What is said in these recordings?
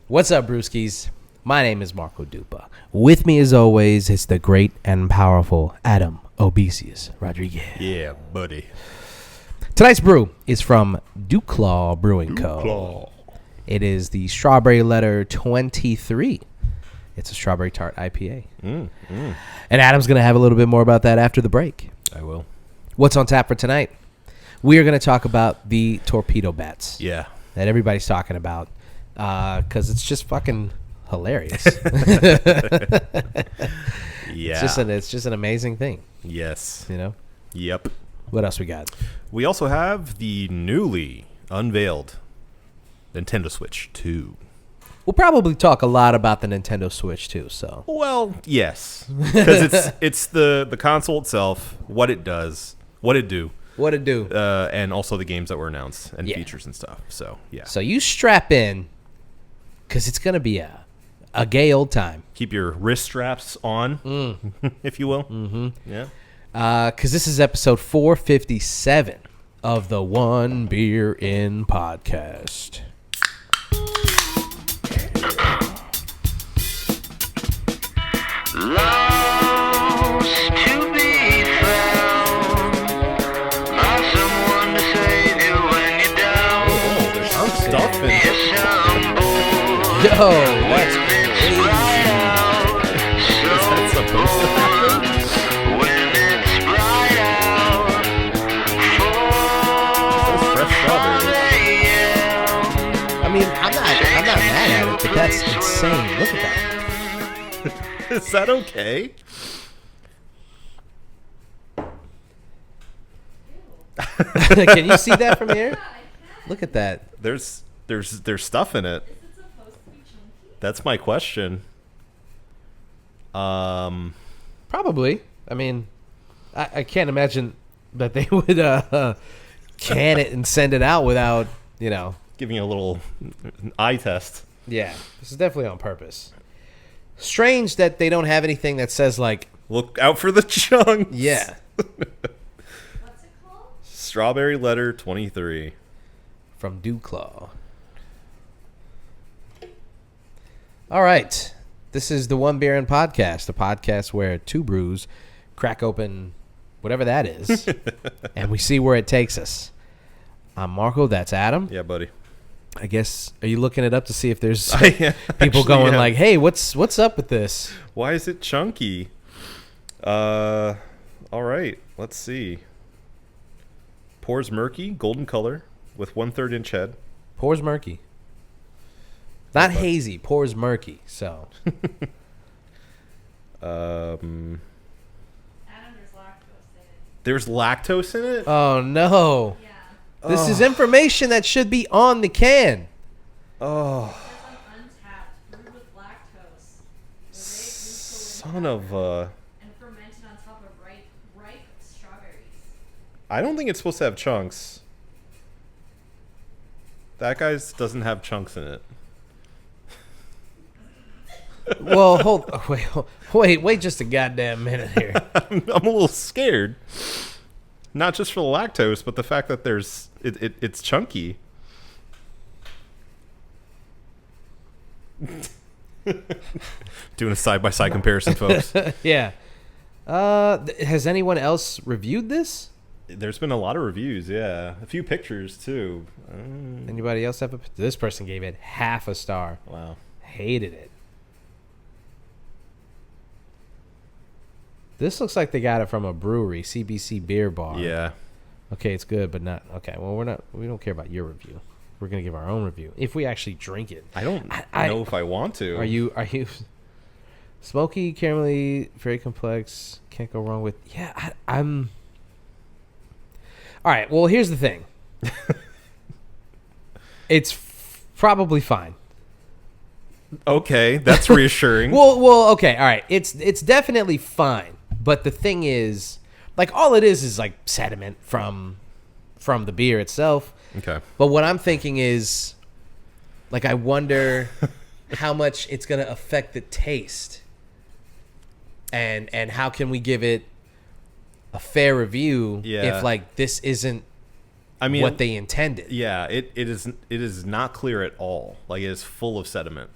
What's up, brewskis? My name is Marco Dupa. With me, as always, is the great and powerful Adam Obesius Rodriguez. Yeah, buddy. Tonight's brew is from Duclaw Brewing Co. Duclaw. It is the Strawberry Letter 23. It's a strawberry tart IPA. And Adam's going to have a little bit more about that after the break. I will. What's on tap for tonight? We are going to talk about the Torpedo bats. Yeah. That everybody's talking about because it's just fucking hilarious. Yeah. It's just an amazing thing. Yes. You know? Yep. What else we got? We also have the newly unveiled Nintendo Switch 2. We'll probably talk a lot about the Nintendo Switch too. So, Well, yes. Because it's the console itself, what it does, what it do. what it do? And also the games that were announced and Yeah. features and stuff. So, yeah. So you strap in because it's gonna be a gay old time. Keep your wrist straps on, if you will. Mm-hmm. Yeah. Because this is episode 457 of the One Beer In podcast. Lost to be found by someone to save you when you're down. Oh, there's some stuff in it. Yes, I'm bored. Yo, that's It's bright out, so Is that supposed to happen? bored. When it's bright out, Those fresh strawberries. 4 a.m. I mean, I'm not mad at it, but that's insane. Look at that. Is that okay? Can you see that from here? Look at that. There's stuff in it. That's my question. Probably. I mean, I can't imagine that they would can it and send it out without, Giving you a little eye test. Yeah, this is definitely on purpose. Strange that they don't have anything that says, like, Look out for the chunks. yeah. What's it called? Strawberry Letter 23. From Duclaw. All right. This is the One Beer In podcast, the podcast where two brews crack open whatever that is, and we see where it takes us. I'm Marco. That's Adam. Yeah, buddy. I guess, are you looking it up to see if there's I people actually going am. like, hey, what's up with this? Why is it chunky? All right. Let's see. Pours murky, golden color, with 1/3 inch head. Pours murky. Not hazy, pours murky. So, Adam, There's there's lactose in it. lactose in it? oh no. Yeah. This is information that should be on the can. Oh, There's an untapped brewed with lactose. son of And fermented on top of ripe strawberries. I don't think it's supposed to have chunks. That guy's doesn't have chunks in it. Well, wait just a goddamn minute here. I'm a little scared. Not just for the lactose, but the fact that it's chunky. Doing a side-by-side comparison, folks. Yeah. Has anyone else reviewed this? There's been a lot of reviews, yeah. A few pictures, too. Anybody else have this person gave it half a star. Wow. Hated it. This looks like they got it from a brewery, CBC Beer Bar. Yeah. Okay, it's good, but not okay. Well, we don't care about your review. We're gonna give our own review if we actually drink it. I don't I- know if I want to. Are you smoky, caramelly, very complex? Can't go wrong with. Yeah, I'm. All right. Well, here's the thing. It's probably fine. Okay, that's reassuring. Well, okay, all right. It's definitely fine. But the thing is, like, all it is like sediment from the beer itself. Okay. But what I'm thinking is, like, I wonder how much it's gonna affect the taste, and how can we give it a fair review Yeah. if, like, this isn't I mean, what they intended. Yeah, it is not clear at all. Like, it is full of sediment.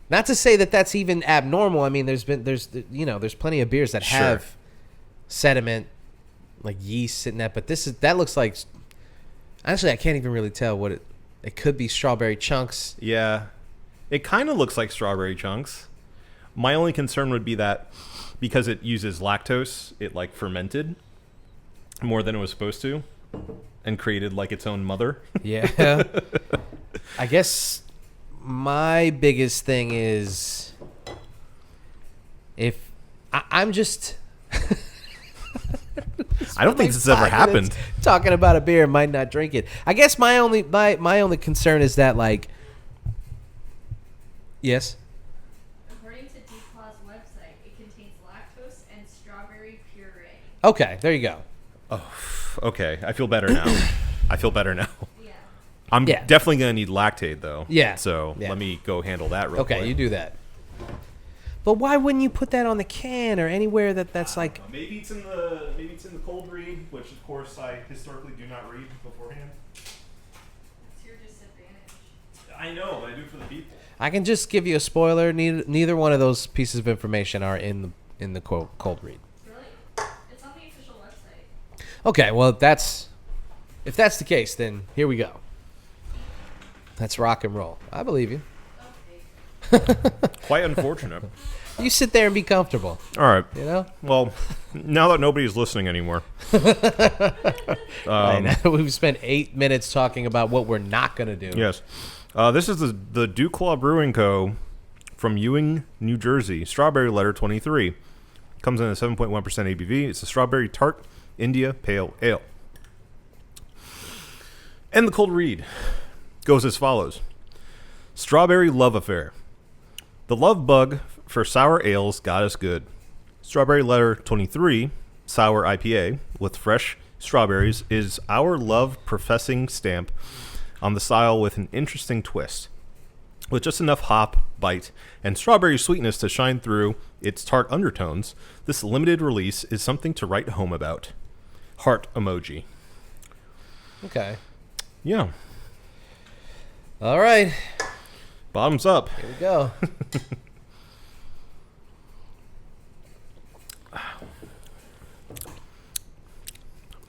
Not to say that that's even abnormal. I mean, there's plenty of beers that Sure. have sediment, like yeast sitting there. But that looks like, honestly, I can't even really tell what it could be. Strawberry chunks. Yeah, it kind of looks like strawberry chunks. My only concern would be that because it uses lactose, it like fermented more than it was supposed to, and created like its own mother. Yeah. I guess my biggest thing is if I'm just I don't think this has ever 5 happened. minutes talking about a beer and might not drink it. I guess my only concern is that, like, yes. According to Duclaw's website, it contains lactose and strawberry puree. Okay, there you go. Okay, I feel better now. Yeah. I'm Yeah. definitely gonna need lactate though. Yeah. So Yeah. let me go handle that real quick. Okay, you do that. But why wouldn't you put that on the can or anywhere that's like? Maybe it's in the cold read, which of course I historically do not read beforehand. It's your disadvantage. I know, but I do it for the people. I can just give you a spoiler. Neither one of those pieces of information are in the quote cold read. Really? It's on the official website. Okay, well if that's the case, then here we go. Let's rock and roll. I believe you. Okay. Quite unfortunate. You sit there and be comfortable. All right. You know. Well, now that nobody's listening anymore, I know. We've spent 8 minutes talking about what we're not going to do. yes, this is the Duclaw Brewing Co. from Ewing, New Jersey. Strawberry Letter 23 comes in at 7.1% ABV. It's a strawberry tart India Pale Ale. And the cold read goes as follows: Strawberry Love Affair. The love bug for sour ales got us good. Strawberry Letter 23 Sour IPA with fresh strawberries is our love professing stamp on the style with an interesting twist. With just enough hop, bite, and strawberry sweetness to shine through its tart undertones, this limited release is something to write home about. Heart emoji. Okay. Yeah. All right. Bottoms up. Here we go.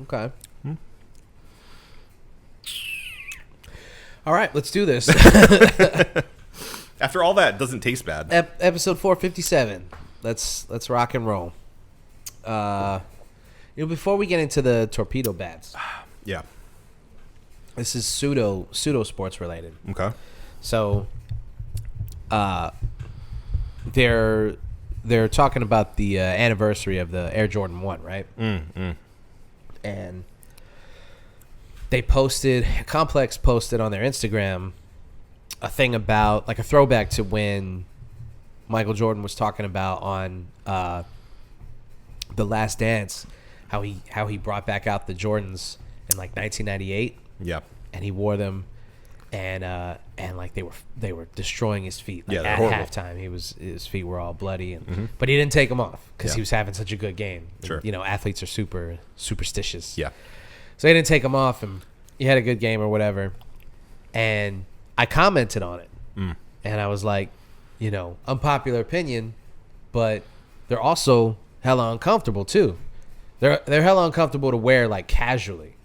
Okay. All right, let's do this. After all that, it doesn't taste bad. Episode 457. Let's rock and roll. Before we get into the Torpedo bats, Yeah. this is pseudo sports related. Okay. So, they're talking about the anniversary of the Air Jordan 1, right? And Complex posted on their Instagram a thing about, like, a throwback to when Michael Jordan was talking about on The Last Dance, how he brought back out the Jordans in like 1998. Yeah. And he wore them, and like they were destroying his feet. Like, Yeah, they're at horrible. halftime, his feet were all bloody, but he didn't take them off because Yeah. he was having such a good game. Sure. And, athletes are super superstitious. Yeah. So he didn't take them off, and he had a good game or whatever. And I commented on it, and I was like, unpopular opinion, but they're also hella uncomfortable too. They're hella uncomfortable to wear, like, casually.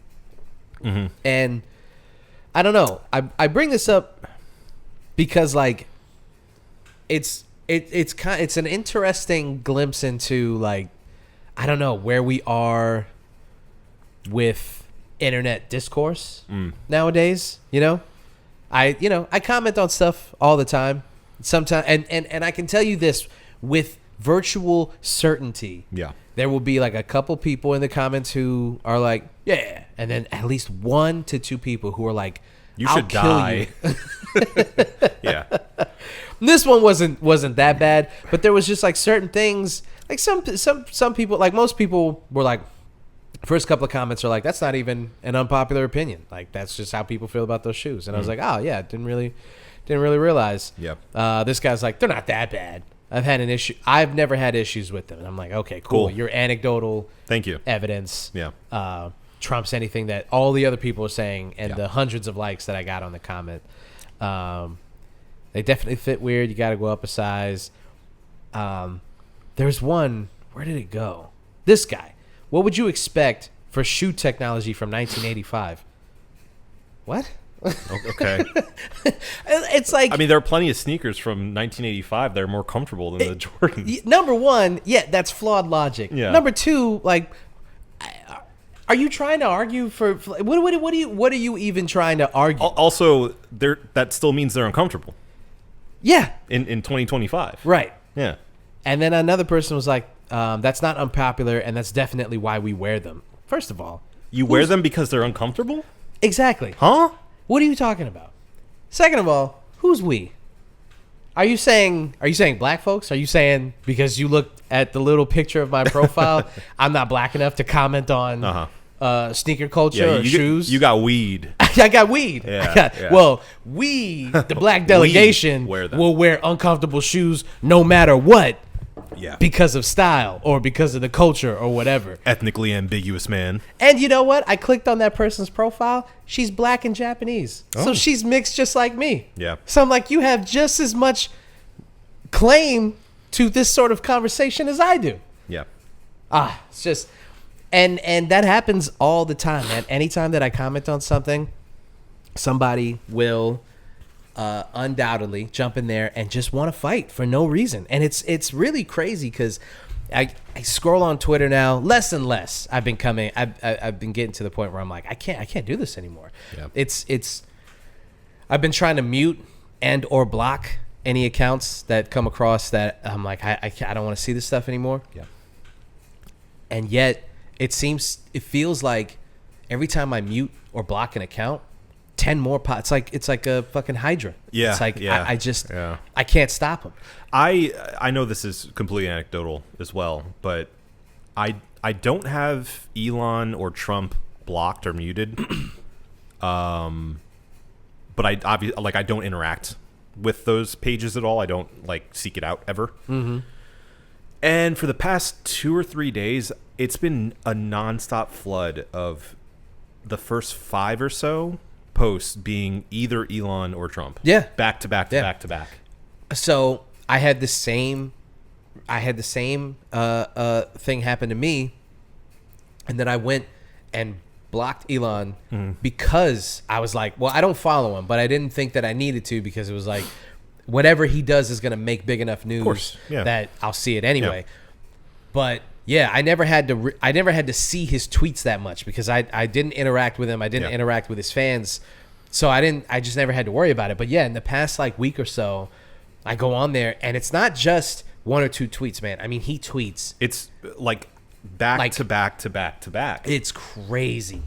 And I don't know. I bring this up because, like, it's an interesting glimpse into, like, I don't know, where we are with internet discourse nowadays. I comment on stuff all the time. Sometimes, and I can tell you this with virtual certainty. Yeah. There will be like a couple people in the comments who are like, yeah, and then at least 1 to 2 people who are like, You I'll should kill die. you. Yeah. This one wasn't that bad, but there was just like certain things, like some people, like most people were like, first couple of comments are like, that's not even an unpopular opinion. Like, that's just how people feel about those shoes. And I was like, oh yeah, didn't really realize. Yep. This guy's like, they're not that bad. I've never had issues with them. And I'm like, okay, cool. Cool. Your anecdotal Thank you. evidence. Yeah. trumps anything that all the other people are saying and Yeah. the hundreds of likes that I got on the comment. They definitely fit weird. You got to go up a size. There's one. Where did it go? This guy. What would you expect for shoe technology from 1985? What? Okay. It's like, I mean, there are plenty of sneakers from 1985 that are more comfortable than the Jordans. number one, yeah, that's flawed logic. Yeah. Number two, like, are you trying to argue for what are you even trying to argue? Also, that still means they're uncomfortable Yeah, in 2025. right. Yeah. And then another person was like, that's not unpopular, and that's definitely why we wear them. First of all, You wear them because they're uncomfortable? exactly. Huh? What are you talking about? Second of all, who's we? Are you saying black folks? Are you saying because you looked at the little picture of my profile, I'm not black enough to comment on sneaker culture or shoes? You got weed. I got weed. Yeah. Well, we, the black delegation, wear them. will wear uncomfortable shoes no matter what Yeah. because of style or because of the culture or whatever. Ethnically ambiguous man. And you know what? I clicked on that person's profile. She's black and Japanese. So she's mixed just like me. Yeah. So I'm like, you have just as much claim to this sort of conversation as I do. Yeah. It's just, and that happens all the time, man. Anytime that I comment on something, somebody will undoubtedly jump in there and just want to fight for no reason. And it's really crazy because I scroll on Twitter now less and less. I've been getting to the point where I'm like, I can't do this anymore. Yeah. I've been trying to mute and or block any accounts that come across that I'm like, I don't want to see this stuff anymore. Yeah. And yet it feels like every time I mute or block an account, 10 more pots. It's like a fucking Hydra. Yeah, It's like, yeah, I can't stop them. I know this is completely anecdotal as well, but I don't have Elon or Trump blocked or muted. But I don't interact with those pages at all. I don't seek it out ever. Mm-hmm. And for the past 2 or 3 days, it's been a nonstop flood of the first 5 or so posts being either Elon or Trump. Yeah. Back to back to back to back. So I had the same thing happen to me, and then I went and blocked Elon because I was like, well, I don't follow him, but I didn't think that I needed to because it was like whatever he does is going to make big enough news that I'll see it anyway. Yeah. But yeah, I never had to see his tweets that much because I didn't interact with him. I didn't interact with his fans. So I just never had to worry about it. But yeah, in the past week or so, I go on there and it's not just 1 or 2 tweets, man. I mean, he tweets. It's back to back to back to back. It's crazy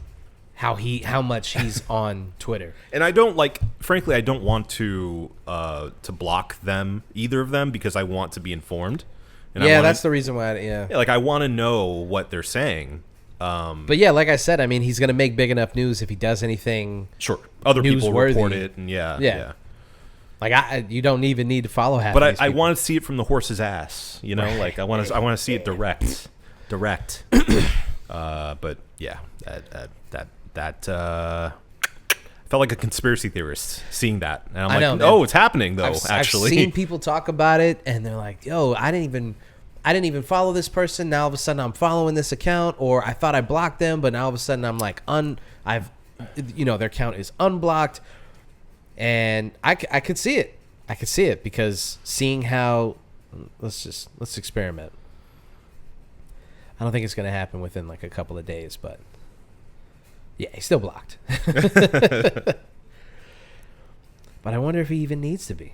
how much he's on Twitter. And I don't frankly, I don't want to block them, either of them, because I want to be informed. And that's the reason why. I want to know what they're saying. But yeah, like I said, I mean, he's gonna make big enough news if he does anything. Sure, other people newsworthy. report it, and yeah. Like you don't even need to follow half. But I want to see it from the horse's ass. You know, I want to see it direct. But yeah, that felt like a conspiracy theorist seeing that, and I'm like, oh, it's happening though. Actually, I've seen people talk about it, and they're like, "Yo, I didn't even follow this person. Now all of a sudden I'm following this account, or I thought I blocked them, but now all of a sudden I'm like their account is unblocked." And I could see it. I could see it because seeing how let's experiment. I don't think it's gonna happen within a couple of days, but yeah, he's still blocked. But I wonder if he even needs to be.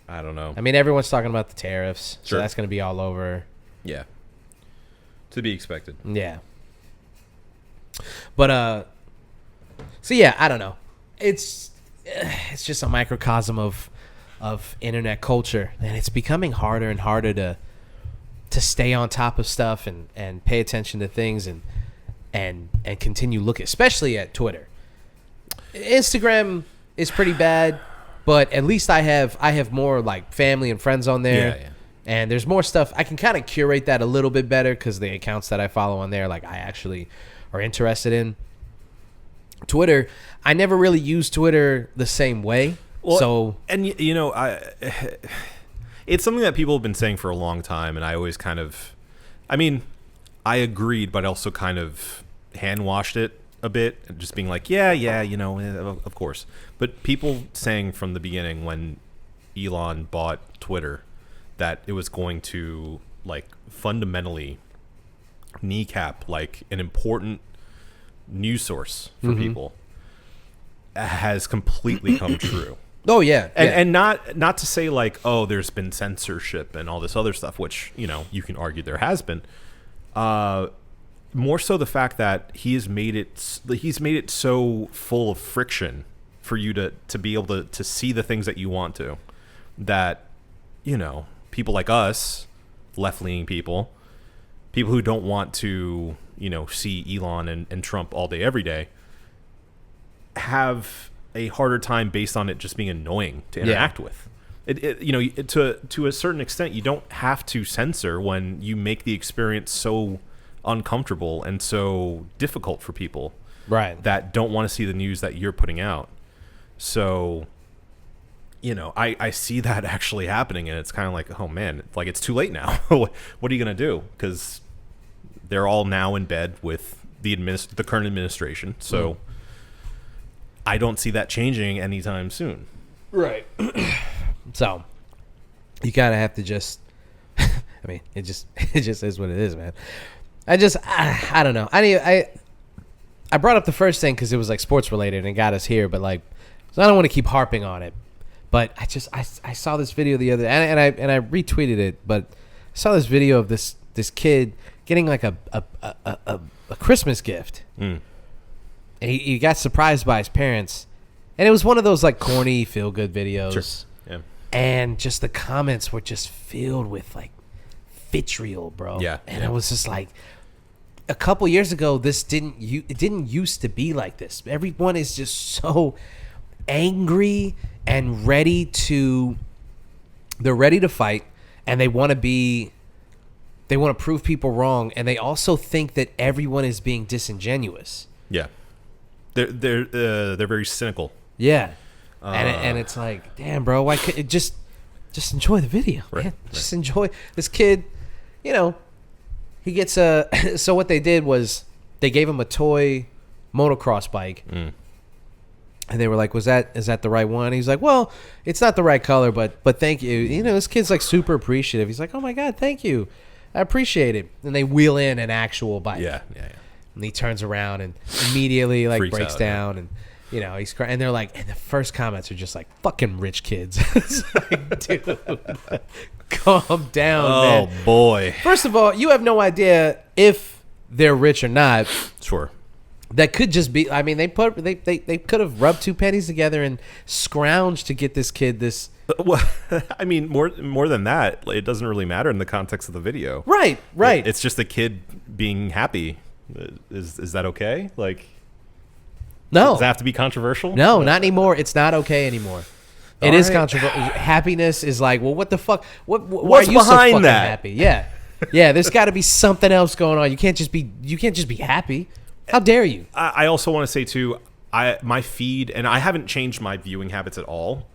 I don't know. I mean, everyone's talking about the tariffs, so Sure. that's going to be all over. Yeah. To be expected. Yeah. But so yeah, I don't know. It's just a microcosm of internet culture, and it's becoming harder and harder to stay on top of stuff and pay attention to things and continue looking, especially at Twitter. Instagram is pretty bad, but at least I have more family and friends on there. Yeah. And there's more stuff. I can kind of curate that a little bit better because the accounts that I follow on there, I actually are interested in. Twitter, I never really used Twitter the same way. Well, so, and it's something that people have been saying for a long time, and I always kind of, I mean, I agreed, but also kind of hand washed it a bit, and just being like, yeah, of course. But people saying from the beginning when Elon bought Twitter that it was going to like fundamentally kneecap like an important news source for people has completely come true. oh yeah, And not to say like, oh, there's been censorship and all this other stuff, which, you can argue there has been. More so the fact that he's made it so full of friction for you to be able to see the things that you want to, that, people like us, left-leaning people who don't want to, see Elon and Trump all day, every day, have a harder time based on it just being annoying to interact with. To a certain extent, you don't have to censor when you make the experience so uncomfortable and so difficult for people, right, that don't want to see the news that you're putting out. So, I see that actually happening, and it's kind of like, oh man, like it's too late now. What are you gonna do? Because they're all now in bed with the current administration. So I don't see that changing anytime soon. right. So you kind of have to just, I mean, it just is what it is, man. I don't know. I brought up the first thing because it was like sports related and got us here, but like, so I don't want to keep harping on it. But I saw this video the other, and I retweeted it. But I saw this video of this kid getting like a Christmas gift, and he got surprised by his parents, and it was one of those like corny feel good videos. Sure. Yeah. And just the comments were just filled with like vitriol, bro. Yeah. And it was just like, a couple years ago, it didn't used to be like this. Everyone is just so angry and they're ready to fight, and they want to prove people wrong, and they also think that everyone is being disingenuous. Yeah. They're very cynical. Yeah. And it's like, damn, bro, why couldn't just enjoy the video, right, man. Just enjoy this kid. He gets so what they did was they gave him a toy motocross bike. And they were like, is that the right one? He's like, well, it's not the right color, but thank you. This kid's like super appreciative. He's like, oh my God, thank you. I appreciate it. And they wheel in an actual bike. Yeah. And he turns around and immediately like Freaks breaks out, down and he's crying. And they're like, and the first comments are just like, fucking rich kids. It's like, dude, calm down, man. Oh boy. First of all, you have no idea if they're rich or not. Sure. That could just be. I mean, they could have rubbed two pennies together and scrounged to get this kid this. Well, I mean, more than that, it doesn't really matter in the context of the video. Right. It's just a kid being happy. Is that okay? Like, no. Does that have to be controversial? No, not anymore. It's not okay anymore. It is right. controversial. Happiness is like, well, what the fuck? Why What's are you so behind fucking that? happy? Yeah. There's got to be something else going on. You can't just be happy. How dare you? I also want to say too, my feed, and I haven't changed my viewing habits at all.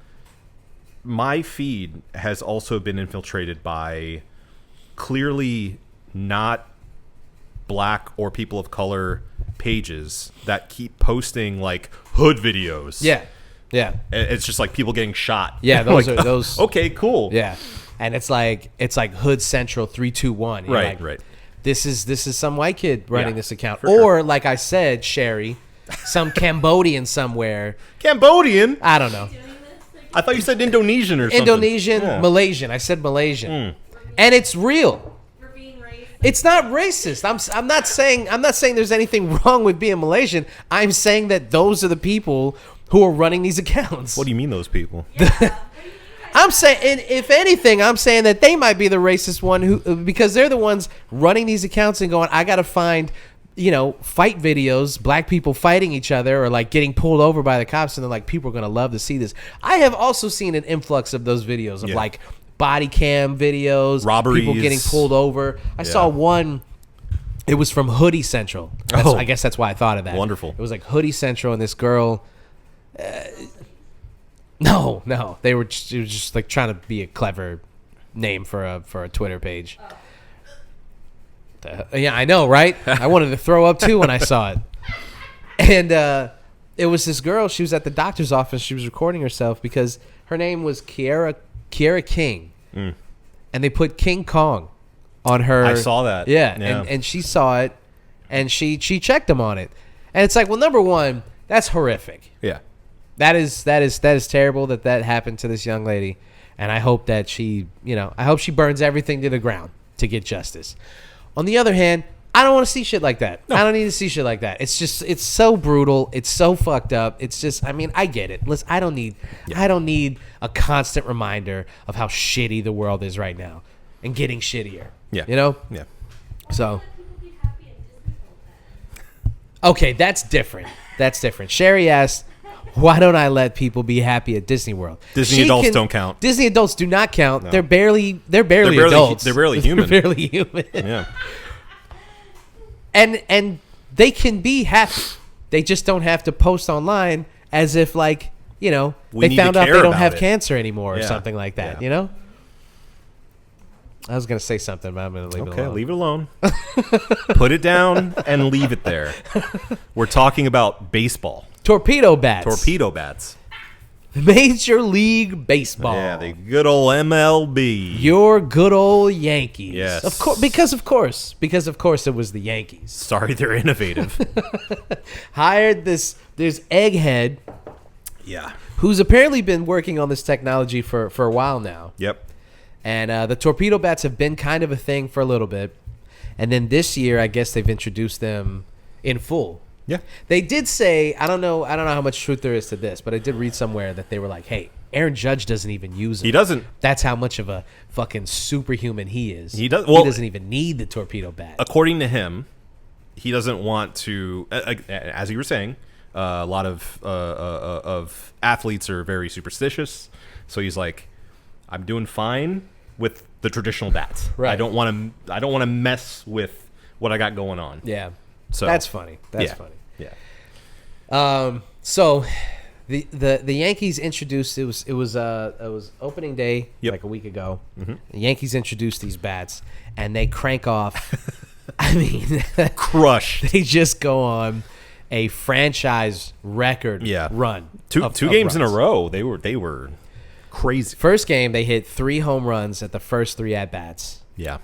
My feed has also been infiltrated by clearly not black or people of color pages that keep posting like hood videos. Yeah. It's just like people getting shot. Yeah, those like, are those. Okay, cool. Yeah, and it's like Hood Central 321. You're Right, like, right. This is some white kid running this account, for or sure. like I said, Sherry, some Cambodian somewhere. Cambodian? I don't know. I thought you said Indonesian or something. Indonesian, Yeah. Malaysian. I said Malaysian, and it's real. We're being racist. It's not racist. I'm not saying there's anything wrong with being Malaysian. I'm saying that those are the people who are running these accounts. What do you mean those people? I'm saying, and if anything, I'm saying that they might be the racist one because they're the ones running these accounts and going, I got to find, fight videos, black people fighting each other or like getting pulled over by the cops. And they're like, people are going to love to see this. I have also seen an influx of those videos of like body cam videos, robberies, people getting pulled over. I saw one It was from Hoodie Central. I guess that's why I thought of that. Wonderful. It was like Hoodie Central, and this girl. No, it was just like trying to be a clever name for a Twitter page. Yeah, I know, right? I wanted to throw up too when I saw it. And it was this girl. She was at the doctor's office. She was recording herself because her name was Kiara King, and they put King Kong on her. I saw that. Yeah. And she saw it, and she checked him on it, and it's like, well, number one, that's horrific. Yeah. That is terrible that happened to this young lady, and I hope that she burns everything to the ground to get justice. On the other hand, I don't want to see shit like that. No. I don't need to see shit like that. It's just, it's so brutal. It's so fucked up. It's just, I mean, I get it. Listen, I don't need a constant reminder of how shitty the world is right now and getting shittier. Yeah. You know? Yeah. So. Okay, that's different. Sherry asked, why don't I let people be happy at Disney World? Disney adults don't count. Disney adults do not count. No. They're barely adults. They're barely human. They're barely human. Yeah. And they can be happy. They just don't have to post online as if, like, you know, they found out they don't have cancer anymore or something like that, you know? I was going to say something, but I'm going to leave it alone. Okay, leave it alone. Put it down and leave it there. We're talking about baseball. Torpedo bats. Major League Baseball. Yeah, the good old MLB. Your good old Yankees. Yes. Of course, because of course it was the Yankees. Sorry, they're innovative. Hired this egghead. Yeah. Who's apparently been working on this technology for a while now. Yep. And the torpedo bats have been kind of a thing for a little bit. And then this year, I guess they've introduced them in full. Yeah. They did say, I don't know how much truth there is to this, but I did read somewhere that they were like, hey, Aaron Judge doesn't even use it. He doesn't. That's how much of a fucking superhuman he is. He does. Well, he doesn't even need the torpedo bat. According to him, he doesn't want to, as you were saying, a lot of athletes are very superstitious. So he's like, I'm doing fine with the traditional bats. Right. I don't want to mess with what I got going on. Yeah. So that's funny. That's funny. Yeah. So the Yankees introduced, it was opening day like a week ago. Mm-hmm. The Yankees introduced these bats, and they crank off. I mean, crush. They just go on a franchise record run. Two games in a row. They were crazy. First game, they hit 3 home runs at the first 3 at bats. Yeah.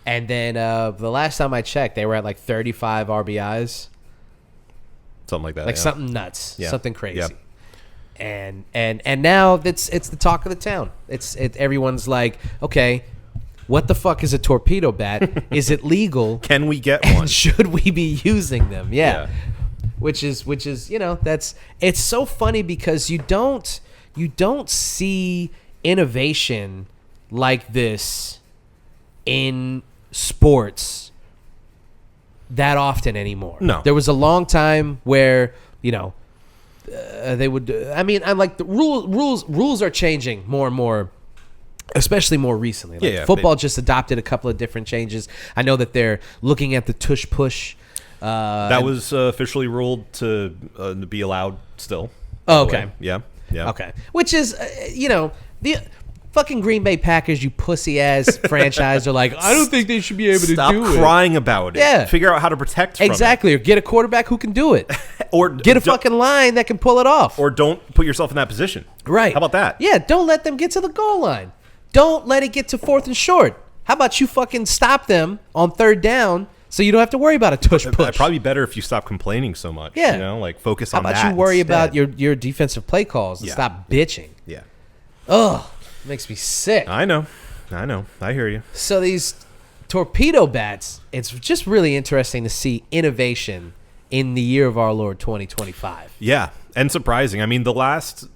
And then the last time I checked, they were at like 35 RBIs. Something like that. Like something nuts. Yeah. Something crazy. Yeah. And now it's the talk of the town. Everyone's like, okay, what the fuck is a torpedo bat? Is it legal? Can we get and one? Should we be using them? Yeah. Which is it's so funny because you don't see innovation like this in sports that often anymore. No. There was a long time where, they would I'm like the rules are changing more and more, especially more recently. Like football just adopted a couple of different changes. I know that they're looking at the tush push. That was officially ruled to be allowed still. Oh, okay. Yeah. Okay. Which is, the fucking Green Bay Packers, you pussy ass franchise, are like, I don't think they should be able to do it. Stop crying about it. Yeah. Figure out how to protect from exactly. Or get a quarterback who can do it. Or get a fucking line that can pull it off. Or don't put yourself in that position. Right. How about that? Yeah. Don't let them get to the goal line. Don't let it get to 4th and short. How about you fucking stop them on 3rd down so you don't have to worry about a tush push? It'd probably be better if you stop complaining so much. Yeah. Like focus on that. How about you worry instead. about your defensive play calls and stop bitching? Yeah. Ugh. Makes me sick. I know. I hear you. So these torpedo bats, it's just really interesting to see innovation in the year of our Lord 2025. Yeah, and surprising. I mean, the last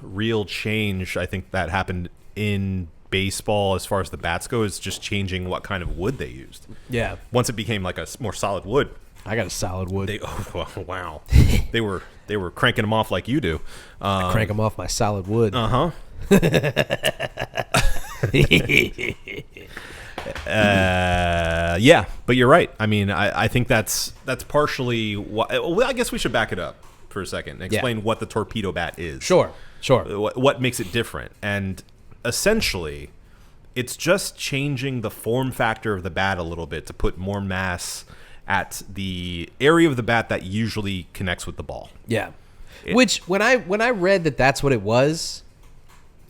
real change I think that happened in baseball as far as the bats go is just changing what kind of wood they used. Yeah. Once it became like a more solid wood. I got a solid wood. Wow. they were cranking them off like you do. I crank them off my solid wood. Uh-huh. Yeah, but you're right. I mean, I think that's partially why. Well, I guess we should back it up for a second and explain what the torpedo bat is. Sure. What makes it different? And essentially, it's just changing the form factor of the bat a little bit to put more mass at the area of the bat that usually connects with the ball. Yeah. Which when I read that that's what it was,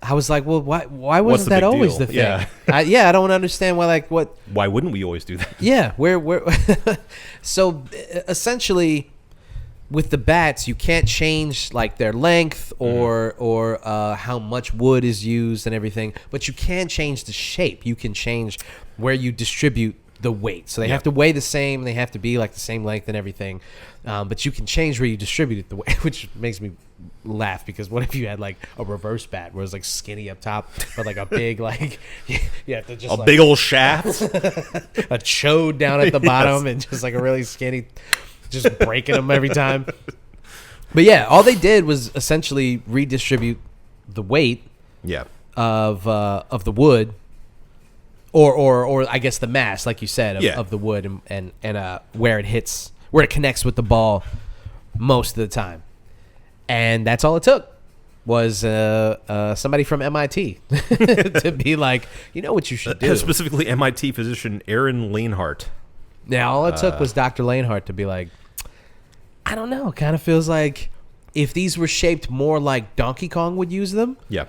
I was like, well, why wasn't that always the thing? Yeah. I don't understand why. Like, what? Why wouldn't we always do that? Yeah, where? So essentially, with the bats, you can't change like their length or how much wood is used and everything, but you can change the shape. You can change where you distribute the weight. So they have to weigh the same. They have to be like the same length and everything. But you can change where you distribute it the weight, which makes me laugh because what if you had like a reverse bat where it's like skinny up top, but like a big like you have to just big old shaft, a chode down at the bottom, and just like a really skinny, just breaking them every time. But yeah, all they did was essentially redistribute the weight of the wood. Or I guess the mass, like you said, of the wood and where it hits, where it connects with the ball most of the time. And that's all it took was somebody from MIT to be like, you know what you should do. Specifically MIT physician Aaron Lanehart. Yeah, all it took was Dr. Lanehart to be like, I don't know, it kind of feels like if these were shaped more like Donkey Kong would use them. Yeah.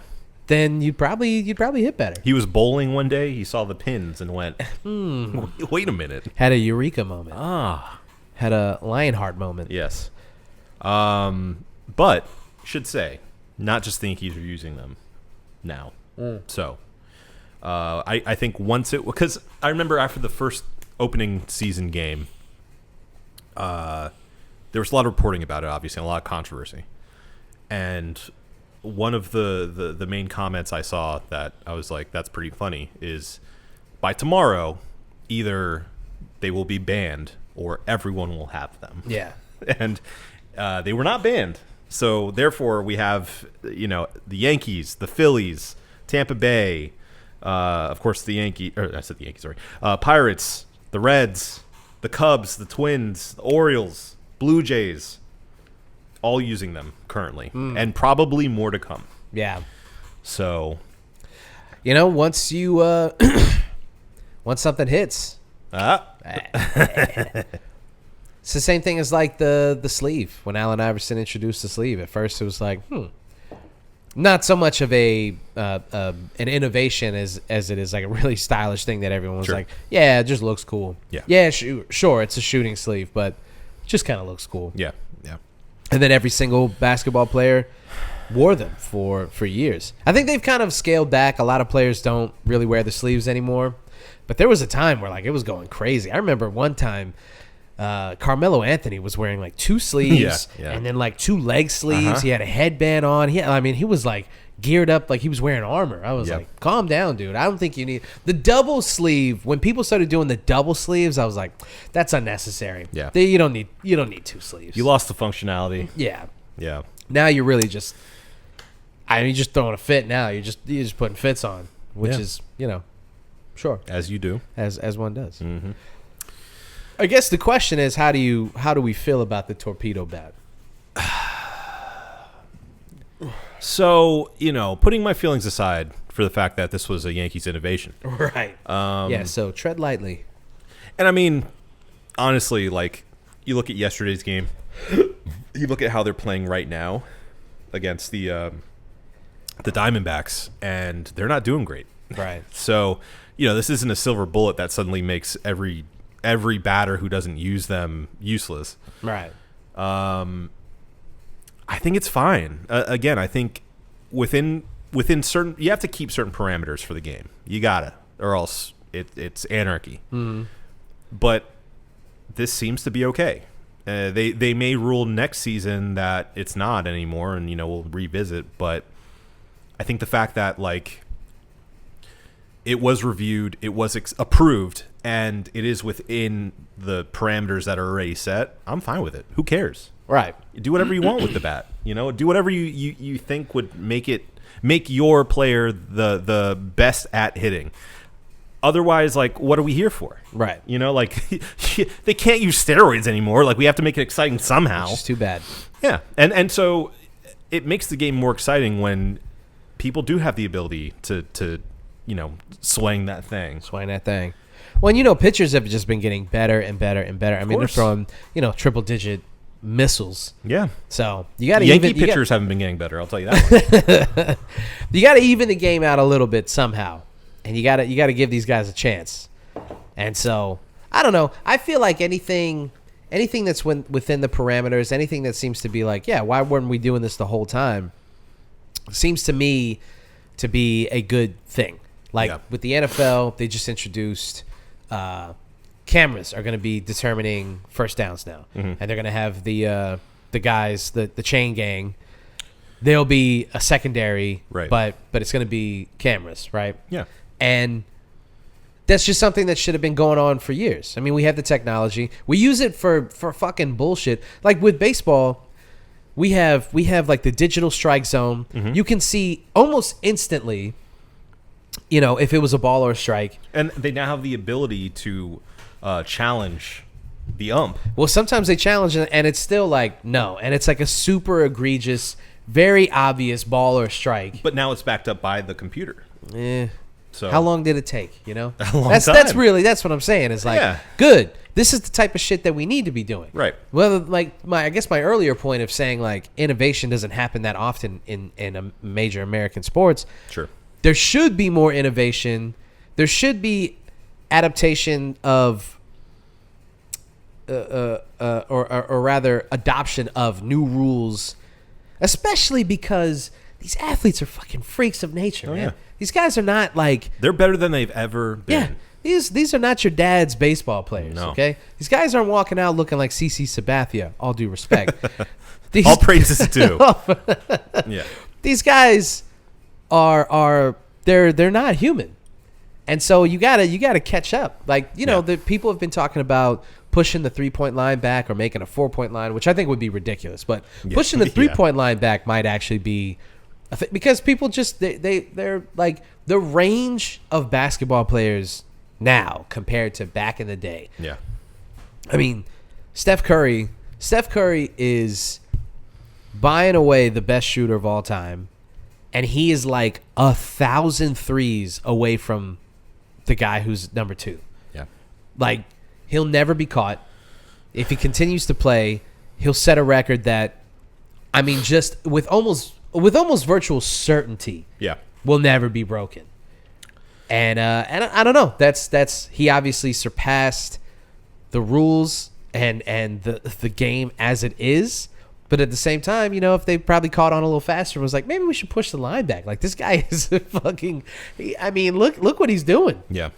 Then you'd probably hit better. He was bowling one day. He saw the pins and went, wait a minute. Had a eureka moment. Ah. Had a Lionheart moment. Yes. But, should say, not just the Yankees are using them now. So, I think once it... Because I remember after the first opening season game, there was a lot of reporting about it, obviously, and a lot of controversy. And... one of the main comments I saw that I was like, that's pretty funny, is by tomorrow, either they will be banned or everyone will have them. Yeah. And they were not banned. So therefore we have, the Yankees, the Phillies, Tampa Bay, of course Pirates, the Reds, the Cubs, the Twins, the Orioles, Blue Jays, all using them currently, and probably more to come. Yeah. So, once you once something hits, it's the same thing as like the sleeve. When Allen Iverson introduced the sleeve, at first it was like, not so much of an innovation as it is like a really stylish thing that everyone was like, yeah, it just looks cool. Yeah, sure, it's a shooting sleeve, but it just kind of looks cool. Yeah. And then every single basketball player wore them for years. I think they've kind of scaled back. A lot of players don't really wear the sleeves anymore. But there was a time where like it was going crazy. I remember one time Carmelo Anthony was wearing like 2 sleeves and then like 2 leg sleeves. He had a headband on. He was like geared up like he was wearing armor. I was like, calm down, dude. I don't think you need the double sleeve. When people started doing the double sleeves, I was like, that's unnecessary. Yeah. You don't need 2 sleeves. You lost the functionality. Yeah. Yeah. Now you're really just you're just throwing a fit now. You're just putting fits on, which is, sure. As you do. As one does. Mm-hmm. I guess the question is how do we feel about the torpedo bat? So, putting my feelings aside for the fact that this was a Yankees innovation. Right. So tread lightly. And I mean, honestly, like, you look at yesterday's game, you look at how they're playing right now against the Diamondbacks, and they're not doing great. Right. So, this isn't a silver bullet that suddenly makes every batter who doesn't use them useless. Right. I think it's fine. Again, I think within certain, you have to keep certain parameters for the game. You gotta, or else it's anarchy. Mm-hmm. But this seems to be okay. They may rule next season that it's not anymore, and we'll revisit. But I think the fact that like it was reviewed, it was approved, and it is within the parameters that are already set, I'm fine with it. Who cares? Right. Do whatever you want with the bat. Do whatever you think would make your player the best at hitting. Otherwise, like, what are we here for? Right. You know, like, they can't use steroids anymore. Like, we have to make it exciting somehow. It's too bad. Yeah. And so it makes the game more exciting when people do have the ability to swing that thing. Swing that thing. Well, and, pitchers have just been getting better and better and better. I mean, they're throwing, triple-digit missiles. Yeah. So you got to Yankee pitchers haven't been getting better. I'll tell you that much. You got to even the game out a little bit somehow, and you got to give these guys a chance. And so I don't know. I feel like anything that's within the parameters, anything that seems to be like, yeah, why weren't we doing this the whole time? Seems to me to be a good thing. Like with the NFL, they just introduced cameras are going to be determining first downs now, and they're going to have the guys, the chain gang. They'll be a secondary, right? But it's going to be cameras, right? Yeah, and that's just something that should have been going on for years. I mean, we have the technology. We use it for fucking bullshit. Like with baseball, we have like the digital strike zone. You can see almost instantly, if it was a ball or a strike. And they now have the ability to challenge the ump. Well, sometimes they challenge and it's still like, no. And it's like a super egregious, very obvious ball or strike. But now it's backed up by the computer. So how long did it take, A long that's time. That's what I'm saying. It's like, good. This is the type of shit that we need to be doing. Right. Well, like I guess my earlier point of saying like innovation doesn't happen that often in a major American sports. Sure. There should be more innovation. There should be adaptation of, or rather, adoption of new rules, especially because these athletes are fucking freaks of nature, man. Yeah. These guys are not like they're better than they've ever been. Yeah, these are not your dad's baseball players. No. Okay, these guys aren't walking out looking like CC Sabathia. All due respect, all praises due. Yeah, these guys are they're not human, and so you gotta catch up. Like the people have been talking about pushing the 3-point line back or making a 4-point line, which I think would be ridiculous. But pushing the 3-point line back might actually be because people just they're like the range of basketball players now compared to back in the day. Yeah, I mean, Steph Curry is by and away the best shooter of all time. And he is like 1,000 threes away from the guy who's number 2. Yeah. Like, he'll never be caught. If he continues to play, he'll set a record that, I mean, just with almost virtual certainty, will never be broken. And I don't know. That's he obviously surpassed the rules and the game as it is. But at the same time, if they probably caught on a little faster and was like, maybe we should push the line back. Like, this guy is fucking... I mean, look what he's doing. Yeah.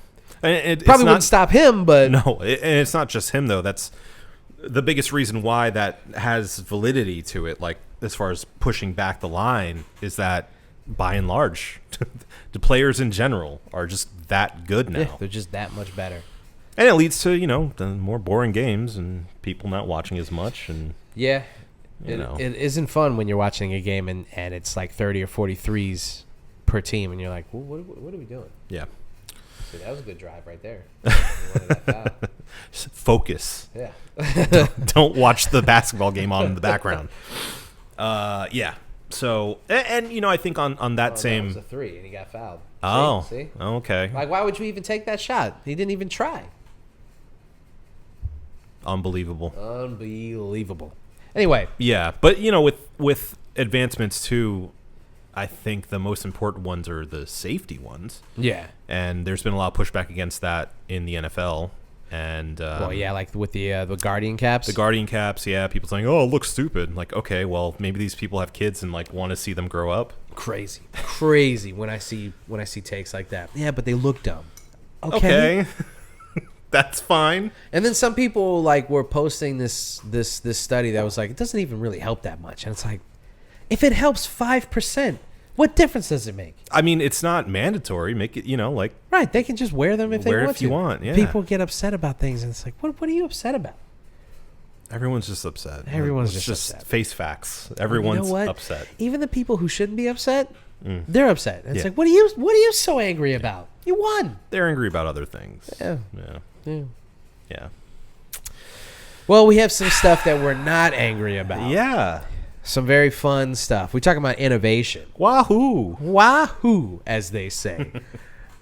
And probably wouldn't stop him, but... No, and it's not just him, though. That's the biggest reason why that has validity to it, like, as far as pushing back the line, is that, by and large, the players in general are just that good now. Yeah, they're just that much better. And it leads to, the more boring games and people not watching as much. And yeah. It isn't fun when you're watching a game and it's like 30 or 40 threes per team, and you're like, well, what are we doing? Yeah. So that was a good drive right there. You wanted that foul. Focus. Yeah. Don't watch the basketball game on in the background. Yeah. So, and I think on that same... That was a 3, and he got fouled. Oh. See? Okay. Like, why would you even take that shot? He didn't even try. Unbelievable. Anyway. Yeah, but with advancements too, I think the most important ones are the safety ones. Yeah. And there's been a lot of pushback against that in the NFL. And like with the Guardian caps. The Guardian caps, yeah. People saying, "Oh, it looks stupid." Like, okay, well, maybe these people have kids and like want to see them grow up. Crazy when I see takes like that. Yeah, but they look dumb. Okay. That's fine. And then some people like were posting this study that was like, it doesn't even really help that much. And it's like, if it helps 5%, what difference does it make? I mean, it's not mandatory. Make it, like right. They can just wear them if they want to. Wear if you want. Yeah. People get upset about things, and it's like, what are you upset about? Everyone's just upset. Everyone's just upset. Face facts. Everyone's upset. Even the people who shouldn't be upset, they're upset. And it's like, what are you so angry about? You won. They're angry about other things. Yeah. Yeah. Yeah. Yeah. Well, we have some stuff that we're not angry about. Yeah. Some very fun stuff. We're talking about innovation. Wahoo. Wahoo, as they say.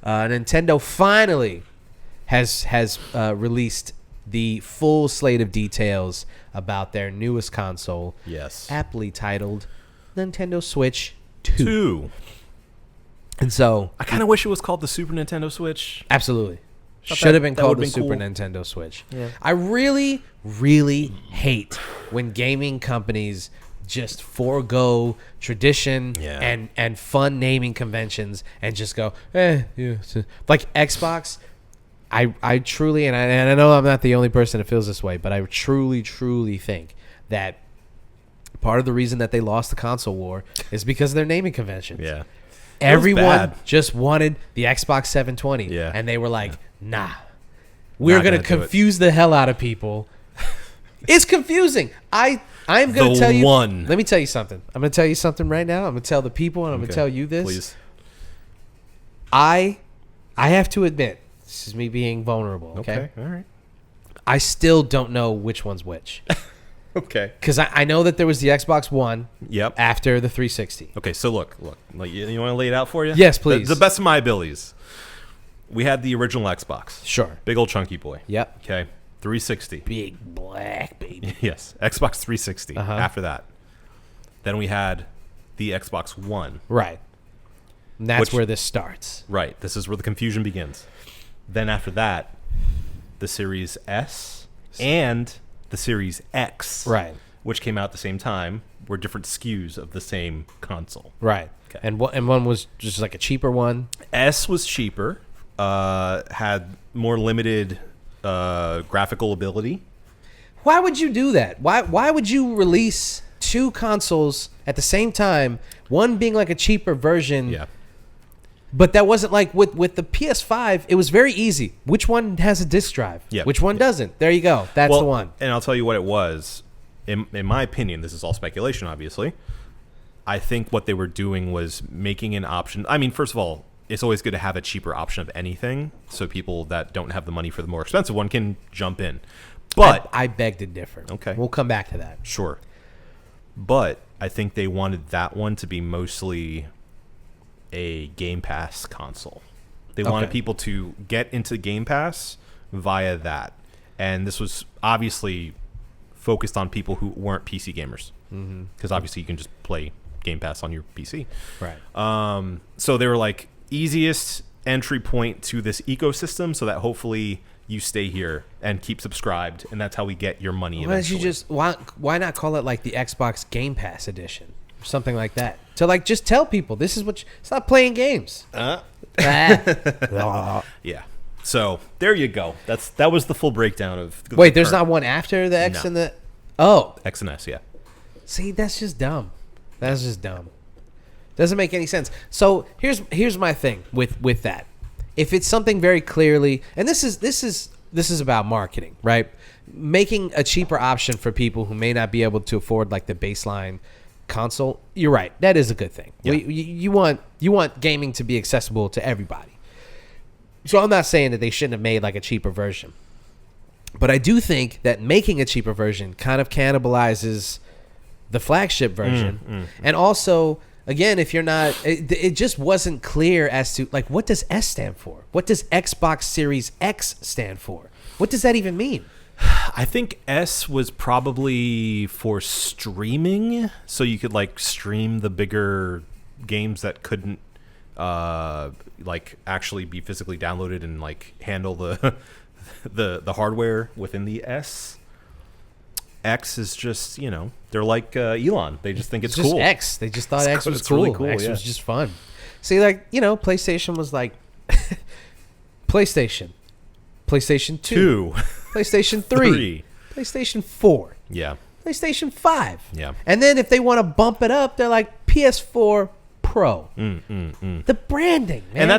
Nintendo finally has released the full slate of details about their newest console. Yes. Aptly titled Nintendo Switch 2. 2. And so, I kind of wish it was called the Super Nintendo Switch. absolutely. Thought Should have been that called the would've been Super cool. Nintendo Switch. Yeah. I really, really hate when gaming companies just forego tradition Yeah. and fun naming conventions and just go, yeah. Like Xbox, I truly, and I know I'm not the only person that feels this way, but I truly, truly think that part of the reason that they lost the console war is because of their naming conventions. Yeah. Everyone bad. just wanted the Xbox 720. Yeah. And they were like, nah, we're Not going to gonna do it. confuse the hell out of people. It's confusing. I'm going The to tell you. one. Let me tell you something. I'm going to tell you something right now. I'm going to tell the people and I'm going to Okay. tell you this. Please. I have to admit, this is me being vulnerable, okay? All right. I still don't know which one's which. Okay. Because I know that there was the Xbox One Yep. after the 360. Okay, so look. Like, you want to lay it out for you? Yes, please. The best of my abilities. We had the original Xbox. Sure. Big old chunky boy. Yep. Okay. 360. Big black baby. Yes. Xbox 360. Uh-huh. After that. Then we had the Xbox One. Right. And that's Which- where this starts. Right. This is where the confusion begins. Then after that, the Series S and the Series X. Right. Which came out at the same time, were different SKUs of the same console. Right. Okay. And one was just like a cheaper one. S was cheaper, had more limited graphical ability. Why would you do that? Why would you release two consoles at the same time, one being like a cheaper version? Yeah. But that wasn't like with the PS5, it was very easy. Which one has a disc drive? Yeah. Which one doesn't? There you go. That's Well, the one. And I'll tell you what it was. In my opinion, this is all speculation, obviously. I think what they were doing was making an option. I mean, first of all, it's always good to have a cheaper option of anything, so people that don't have the money for the more expensive one can jump in. But I beg to differ. Okay. We'll come back to that. sure. But I think they wanted that one to be mostly a Game Pass console. They wanted Okay. people to get into Game Pass via that. And this was obviously focused on people who weren't PC gamers. Because obviously you can just play Game Pass on your PC. Right. So they were like, easiest entry point to this ecosystem so that hopefully you stay here and keep subscribed. And that's how we get your money Why don't you eventually. why not call it like the Xbox Game Pass edition? Something like that. To like just tell people this is what stop playing games. Ah. Yeah. So there you go. That was the full breakdown of. Wait, there's not one after the X No. and the. Oh, X and S. Yeah. see, that's just dumb. That's just dumb. Doesn't make any sense. So here's my thing with that. If it's something very clearly, and this is about marketing, right? Making a cheaper option for people who may not be able to afford like the baseline console. You're right. That is a good thing. Yeah. You want gaming to be accessible to everybody. So I'm not saying that they shouldn't have made like a cheaper version. But I do think that making a cheaper version kind of cannibalizes the flagship version. And also, again, if you're not, it just wasn't clear as to like, what does S stand for? What does Xbox Series X stand for? What does that even mean? I think S was probably for streaming, so you could like stream the bigger games that couldn't like actually be physically downloaded and like handle the the hardware within the S. X is just, they're like Elon. They just think it's just cool. X. They just thought It's X cool. was It's cool. really cool, X yeah. was just fun. See, like, PlayStation was like PlayStation 2, Two. PlayStation 3, PlayStation 4, Yeah. PlayStation 5. Yeah. And then if they want to bump it up, they're like PS4 Pro. The branding, man. And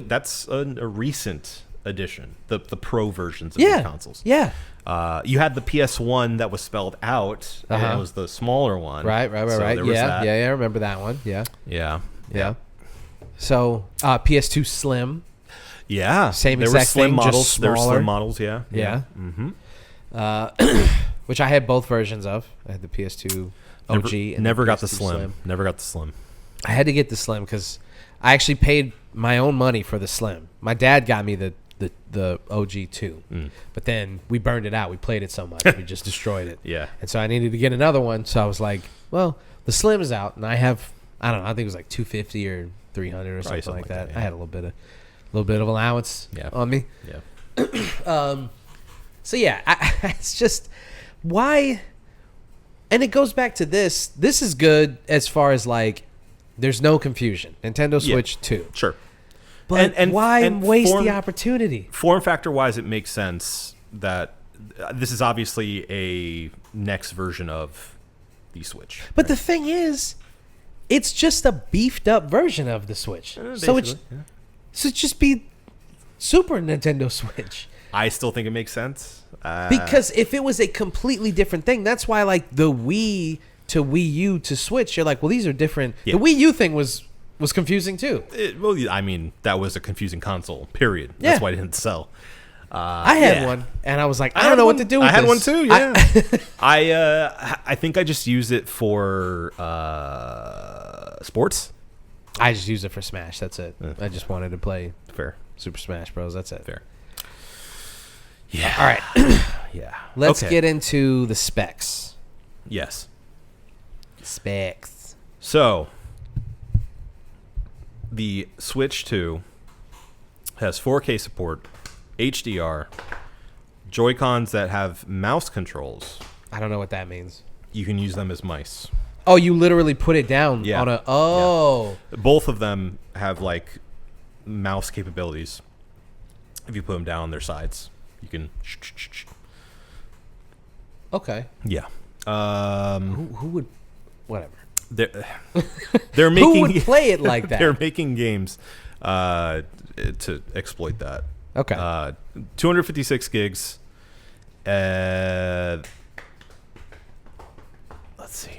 that's a recent addition. The Pro versions of yeah. these consoles. Yeah. You had the PS1 that was spelled out, and Uh-huh. it was the smaller one. Right. So there was that. Yeah, I remember that one. Yeah. Yeah. Yeah. So, PS2 Slim. Yeah. Same there were exact slim thing, just models. There were smaller. slim models, yeah. Yeah. Mm-hmm. Which I had both versions of. I had the PS2 OG and Never the got the PS2 slim. Never got the slim. I had to get the slim because I actually paid my own money for the slim. My dad got me the OG too, but then we burned it out. We played it so much, we just destroyed it. Yeah. And so I needed to get another one. So I was like, well, the slim is out, and I have, I don't know, I think it was like 250 or 300 or something like that. yeah. I had a little bit of allowance on me. Yeah. So yeah, it's just why, and it goes back to this. This is good as far as like, there's no confusion. Nintendo Switch 2. Sure. But why waste form- the opportunity? Form factor wise, it makes sense that this is obviously a next version of the Switch. But the thing is, it's just a beefed up version of the Switch. So it's just be Super Nintendo Switch. I still think it makes sense. Because if it was a completely different thing, that's why like the Wii to Wii U to Switch, you're like, well, these are different. Yeah. The Wii U thing was confusing too. Well, I mean, that was a confusing console, period. That's why it didn't sell. I had one, and I was like, I don't know what to do with I had this. one too, yeah. I think I just use it for sports. I just use it for Smash. That's it. I just wanted to play Fair. Super Smash Bros. That's it. Fair. Yeah. All right. Yeah. Let's Okay. get into the specs. Yes. Specs. So, the Switch 2 has 4K support, HDR, Joy-Cons that have mouse controls. I don't know what that means. You can use them as mice. Oh, you literally put it down Yeah. on a... Oh. Both of them have, like, mouse capabilities. If you put them down on their sides, you can... Okay. Yeah. Who would... Whatever. They're making... Who would play it like that? They're making games to exploit that. Okay. 256 gigs. Let's see.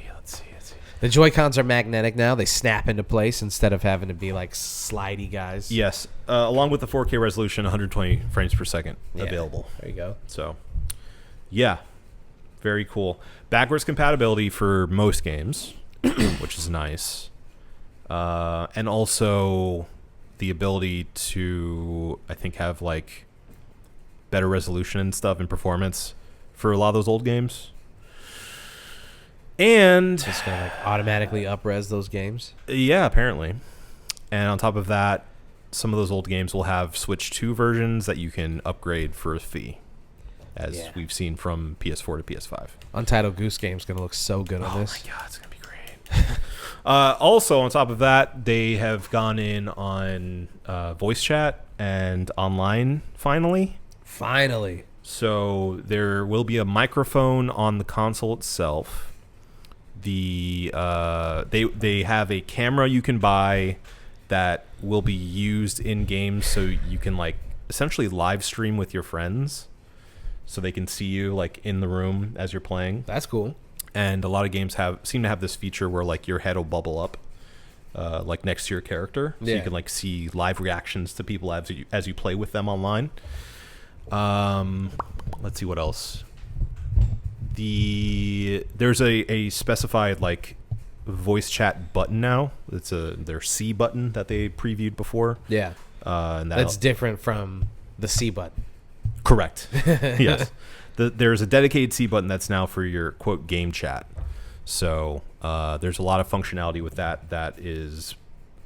The Joy-Cons are magnetic now. They snap into place instead of having to be like slidey guys. Yes, along with the 4K resolution, 120 frames per second Yeah. available. There you go. So, yeah, very cool. Backwards compatibility for most games, which is nice. And also the ability to, I think, have like better resolution and stuff and performance for a lot of those old games. And It's going to like automatically up-res those games. yeah, apparently. And on top of that, some of those old games will have Switch 2 versions that you can upgrade for a fee, as we've seen from PS4 to PS5. Untitled Goose Game's going to look so good on this. Oh my god, it's going to be great. Also, on top of that, they have gone in on voice chat and online, finally. Finally. So there will be a microphone on the console itself. They have a camera you can buy that will be used in games, so you can like essentially live stream with your friends, so they can see you like in the room as you're playing. That's cool. And a lot of games seem to have this feature where like your head will bubble up, like next to your character, so you can like see live reactions to people as you play with them online. Let's see what else. There's a specified like voice chat button now. It's their C button that they previewed before. Yeah. And That's different from the C button. correct. Yes. There's a dedicated C button that's now for your quote game chat. So there's a lot of functionality with that is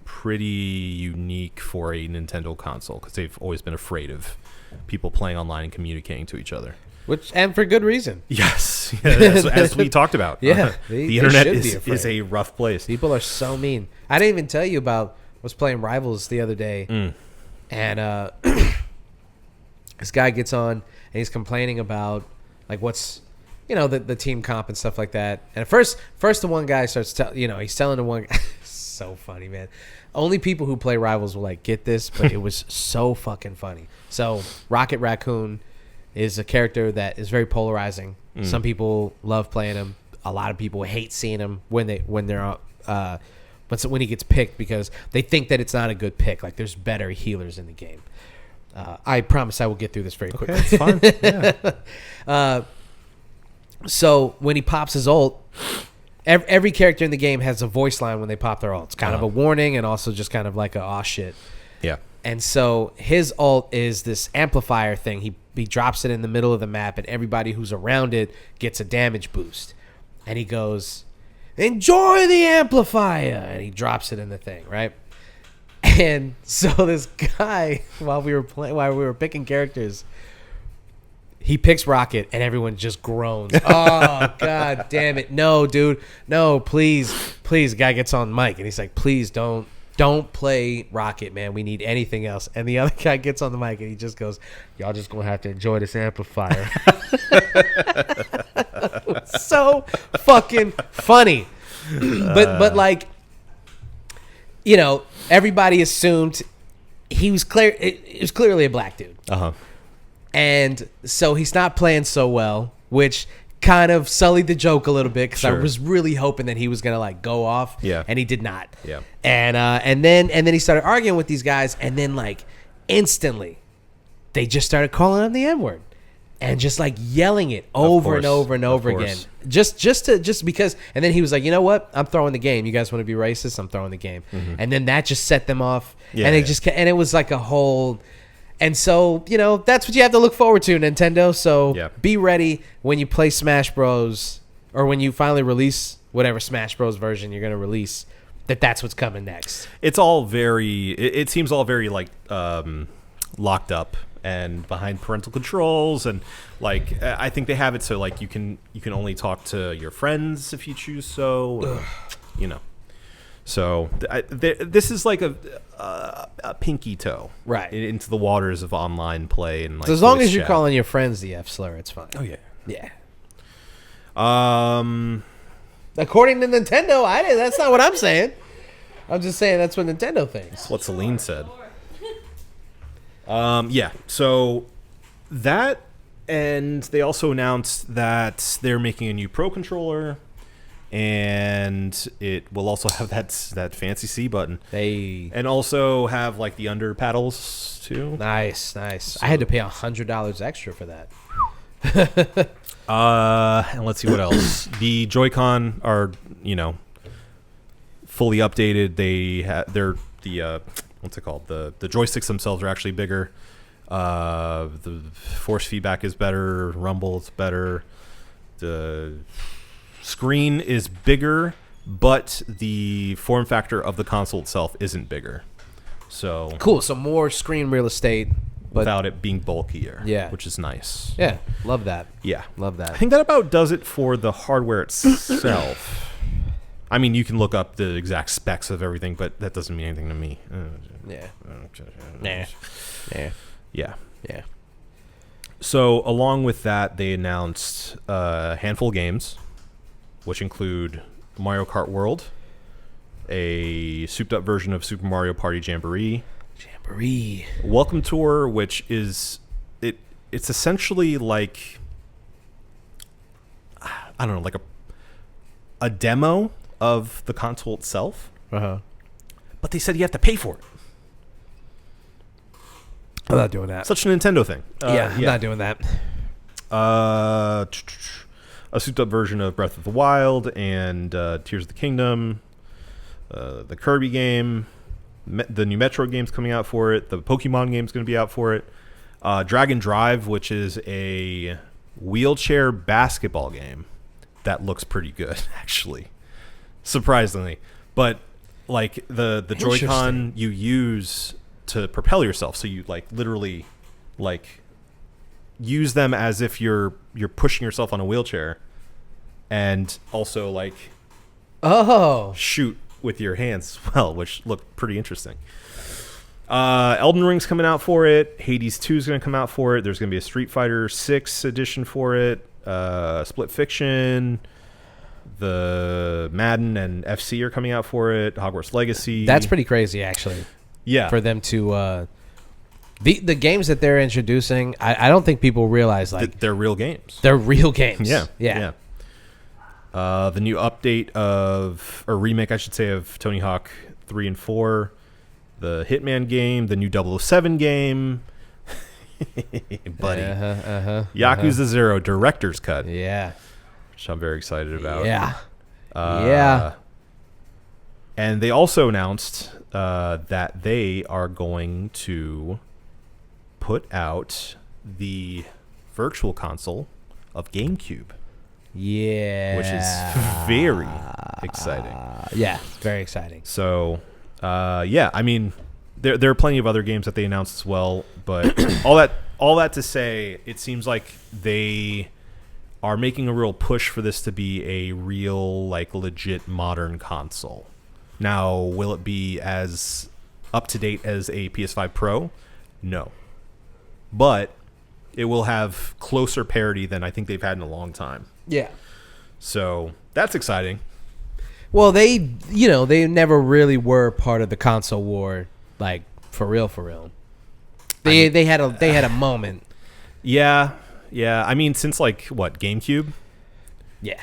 pretty unique for a Nintendo console, because they've always been afraid of people playing online and communicating to each other. And for good reason. Yes, as we talked about. Yeah, the internet should be is afraid. a rough place. People are so mean. I didn't even tell you about, I was playing Rivals the other day, and this guy gets on, and he's complaining about, like, what's, the team comp and stuff like that. And at first the one guy starts he's telling the one guy, so funny, man. Only people who play Rivals will, like, get this, but it was so fucking funny. So, Rocket Raccoon is a character that is very polarizing. Some people love playing him. A lot of people hate seeing him when he gets picked, because they think that it's not a good pick. Like, there's better healers in the game. I promise I will get through this very quickly. It's fine. Yeah. So when he pops his ult, every character in the game has a voice line when they pop their ult. It's kind of a warning and also just kind of like a aw shit. Yeah. And so his ult is this amplifier thing. He drops it in the middle of the map, and everybody who's around it gets a damage boost. And he goes, "Enjoy the amplifier," and he drops it in the thing, right? And so this guy, while we were picking characters, he picks Rocket, and everyone just groans. Oh, God damn it. No, dude. No, please. The guy gets on mic, and he's like, "Please don't play Rocket, man. We need anything else." And the other guy gets on the mic, and he just goes, "Y'all just going to have to enjoy this amplifier." It was so fucking funny. But like, you know, everybody assumed he was it was clearly a black dude. Uh-huh. And so he's not playing so well, which kind of sullied the joke a little bit because I Sure. was really hoping that he was gonna like go off. Yeah. And he did not. Yeah. And then he started arguing with these guys, and then like instantly they just started calling him the N-word and just like yelling it over and course. over and over Of again. course. Just because, and then he was like, "You know what? I'm throwing the game. You guys want to be racist? I'm throwing the game." And then that just set them off. Yeah, and they yeah. just and it was like a whole. And so, you know, that's what you have to look forward to, Nintendo. So Yeah. be ready when you play Smash Bros. Or when you finally release whatever Smash Bros. Version you're going to release, that's what's coming next. It's all very. It seems all very like locked up and behind parental controls, and like I think they have it so like you can only talk to your friends if you choose so. You know. So this is like a pinky toe, Right. into the waters of online play and like. So as long voice as you're chat. calling your friends the F slur, it's fine. Oh yeah. Yeah. According to Nintendo, that's not what I'm saying. I'm just saying that's what Nintendo thinks. what Celine said. Yeah. So that, and they also announced that they're making a new Pro controller, and it will also have that fancy C button, Hey. and also have like the under paddles too. Nice. I had to pay $100 extra for that. And let's see what else. The Joy-Con are, fully updated. They're the what's it called? The joysticks themselves are actually bigger. The force feedback is better. Rumble is better. The screen is bigger, but the form factor of the console itself isn't bigger. So Cool. So more screen real estate, but without it being bulkier, Yeah. which is nice. yeah, love that. Yeah. Love I that. think that about does it for the hardware itself. I mean, you can look up the exact specs of everything, but that doesn't mean anything to me. Yeah. Yeah. Yeah. So, along with that, they announced a handful of games, which include Mario Kart World, a souped-up version of Super Mario Party Jamboree, Welcome Tour, which is it's essentially like, I don't know, like a demo of the console itself, Uh-huh. but they said you have to pay for it. I'm not doing that. Such a Nintendo thing. I'm not doing that. A souped-up version of Breath of the Wild and Tears of the Kingdom, the Kirby game, the new Metroid game's coming out for it, the Pokemon game's going to be out for it, Dragon Drive, which is a wheelchair basketball game that looks pretty good, actually, surprisingly. But like the Joy-Con you use to propel yourself, so you like literally like use them as if you're pushing yourself on a wheelchair, and also like shoot with your hands as well, which look pretty interesting. Elden Ring's coming out for it. Hades 2 is going to come out for it. There's going to be a Street Fighter 6 edition for it. Split Fiction, the Madden and FC are coming out for it. Hogwarts Legacy. That's pretty crazy, actually. Yeah. For them to the games that they're introducing, I don't think people realize like they're real games. they're real games. Yeah. The new update or remake, I should say, of Tony Hawk 3 and 4, the Hitman game, the new 007 game, Buddy. Yakuza 0 Director's Cut, Yeah. which I'm very excited about. Yeah. Yeah. And they also announced that they are going to put out the virtual console of GameCube, Yeah. which is very exciting. Yeah. Very exciting. So, yeah, I mean, there are plenty of other games that they announced as well, but all that to say, it seems like they are making a real push for this to be a real, like, legit modern console. Now, will it be as up to date as a PS5 Pro? No. But it will have closer parity than I think they've had in a long time. Yeah. So that's exciting. Well, they never really were part of the console war, like for real. They had a moment. Yeah. I mean, since like what, GameCube? Yeah.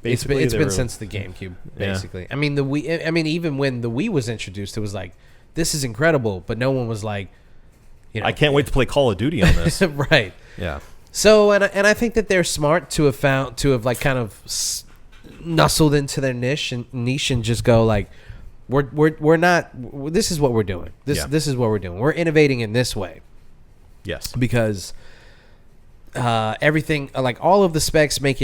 Basically, it's they been were- since the GameCube, Yeah. basically. I mean, the Wii. I mean, even when the Wii was introduced, it was like, this is incredible, but no one was like, I can't wait to play Call of Duty on this. right. Yeah. So, and I think that they're smart to have like kind of nestled into their niche and just go like, we're not. This is what we're doing. This is what we're doing. We're innovating in this way Yes. because everything, like all of the specs, makes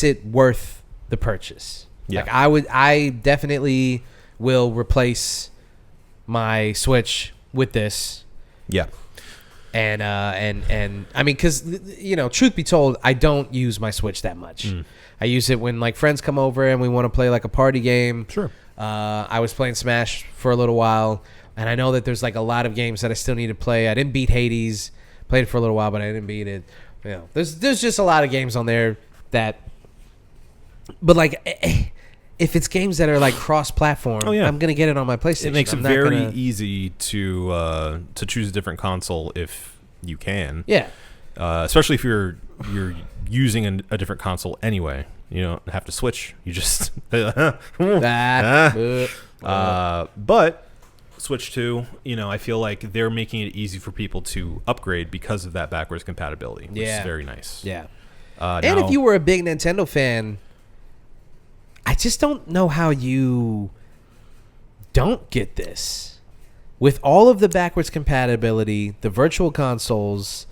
it worth the purchase. Yeah. Like I definitely will replace my Switch with this. Yeah. And I mean, because truth be told, I don't use my Switch that much. I use it when like friends come over and we want to play like a party game. Sure. I was playing Smash for a little while, and I know that there's like a lot of games that I still need to play. I didn't beat Hades. Played it for a little while, but I didn't beat it. There's just a lot of games on there that, but like, if it's games that are like cross-platform, I'm gonna get it on my PlayStation. It makes it very easy to choose a different console if you can. Yeah. Especially if you're using a different console anyway. You don't have to switch. You just but Switch 2, I feel like they're making it easy for people to upgrade because of that backwards compatibility, which is very nice. Yeah. And And if you were a big Nintendo fan, I just don't know how you don't get this. With all of the backwards compatibility, the virtual consoles,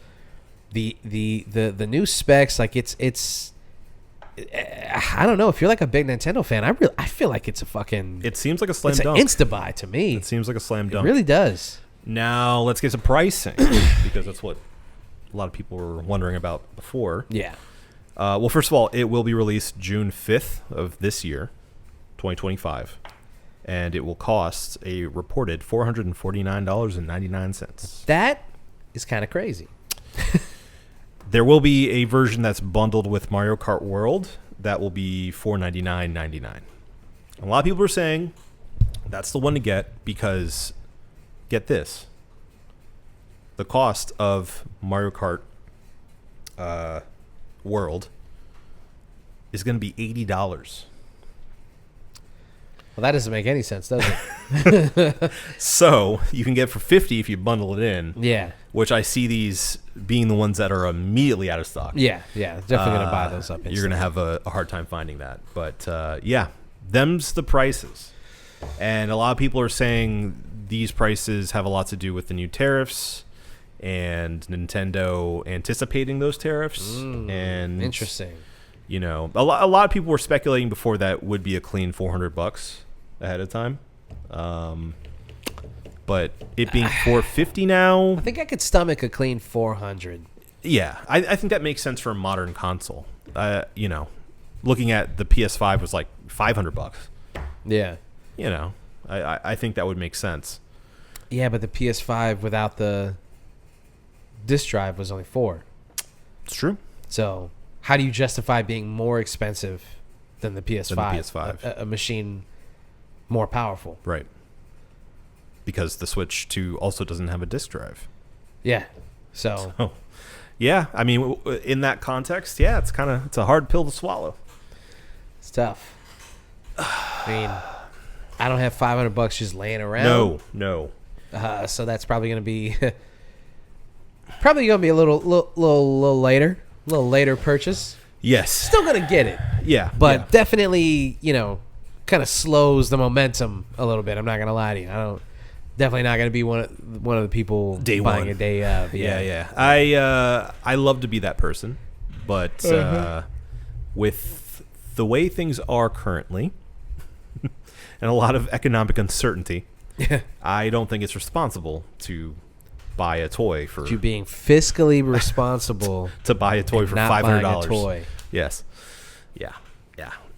the new specs, like it's I don't know, if you're like a big Nintendo fan, I feel like it's a fucking it seems like a slam it's dunk. an insta-buy to me. It seems like a slam It dunk. really does. Now let's get some pricing because that's what a lot of people were wondering about before. Yeah. Well, first of all, it will be released June 5th of this year, 2025, and it will cost a reported $449.99. That is kind of crazy. There will be a version that's bundled with Mario Kart World that will be $499.99. A lot of people are saying that's the one to get because, get this, the cost of Mario Kart World is going to be $80. Well, that doesn't make any sense, does it? So you can get it for $50 if you bundle it in. Yeah. Which I see these being the ones that are immediately out of stock. Yeah. Definitely going to buy those up. You're going to have a hard time finding that. But yeah, them's the prices. And a lot of people are saying these prices have a lot to do with the new tariffs and Nintendo anticipating those tariffs. And Interesting. a lot of people were speculating before that would be a clean $400 ahead of time. But it being $450 now, I think I could stomach a clean 400. yeah, I think that makes sense for a modern console. Looking at the PS5 was like $500. Yeah. I think that would make sense. Yeah, but the PS5 without the disk drive was only $4. It's true. So how do you justify being more expensive than the PS5? PS5. A machine more powerful. Right. Because the Switch 2 also doesn't have a disk drive. Yeah. So Oh, yeah. I mean, in that context, yeah, it's a hard pill to swallow. it's tough. I mean, I don't have $500 just laying around. No. So that's probably going to be a little later purchase. Yes. Still going to get it. Yeah. But yeah. definitely, kind of slows the momentum a little bit. I'm not going to lie to you. Definitely not going to be one of the people Day buying one. a day of. Yeah. I love to be that person, but with the way things are currently and a lot of economic uncertainty, I don't think it's responsible to buy a toy for You being fiscally responsible to buy a toy for not buying $500. a toy. Yes. Yeah.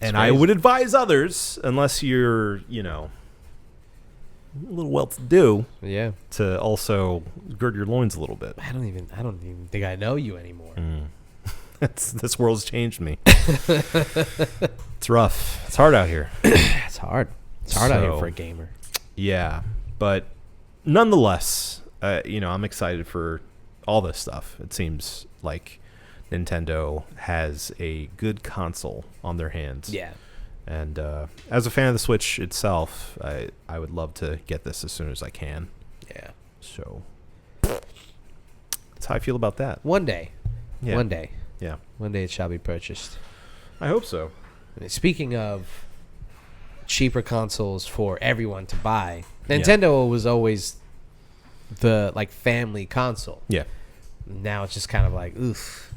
And crazy. I would advise others, unless you're, a little well-to-do, to also gird your loins a little bit. I don't even think I know you anymore. This world's changed me. It's rough. It's hard out here. It's hard. It's hard out here for a gamer. Yeah, but nonetheless, I'm excited for all this stuff. It seems like Nintendo has a good console on their hands. Yeah. And as a fan of the Switch itself, I would love to get this as soon as I can. Yeah. So that's how I feel about that. One day. Yeah. One day. Yeah. One day it shall be purchased. I hope so. Speaking of cheaper consoles for everyone to buy, Nintendo was always the family console. Yeah. Now it's just kind of like, oof.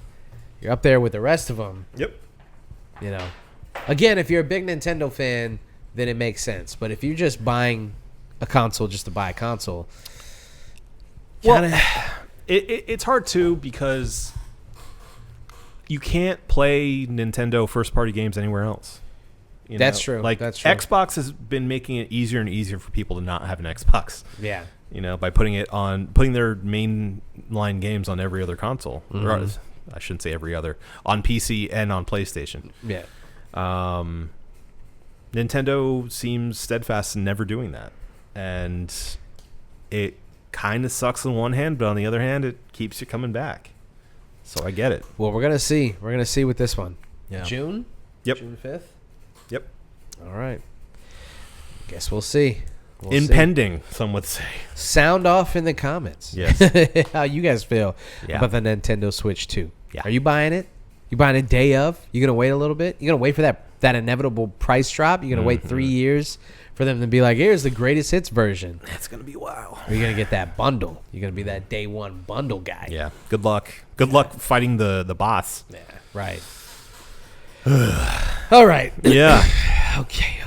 You're up there with the rest of them. Yep. Again, if you're a big Nintendo fan, then it makes sense. But if you're just buying a console just to buy a console, it's hard too because you can't play Nintendo first-party games anywhere else. That's true. That's true. Xbox has been making it easier and easier for people to not have an Xbox. Yeah. By putting their mainline games on every other console. Mm-hmm. Or, I shouldn't say every other, on PC and on PlayStation. Yeah. Nintendo seems steadfast in never doing that, and it kind of sucks on one hand, but on the other hand, it keeps you coming back. So I get it. Well, we're gonna see. We're gonna see with this one. Yeah. June. Yep. June 5th. Yep. All right. Guess we'll see. Impending, some would say. Sound off in the comments. Yes. How you guys feel Yeah. about the Nintendo Switch 2? Yeah. Are you buying it? You buying it day of? You gonna wait a little bit? You gonna wait for that inevitable price drop? You gonna wait 3 years for them to be like, here's the greatest hits version? It's gonna be a while. Or are you gonna get that bundle? You're gonna be that day one bundle guy. Yeah. Good luck. Good luck fighting the boss. Yeah. Right. All right. Yeah. Okay.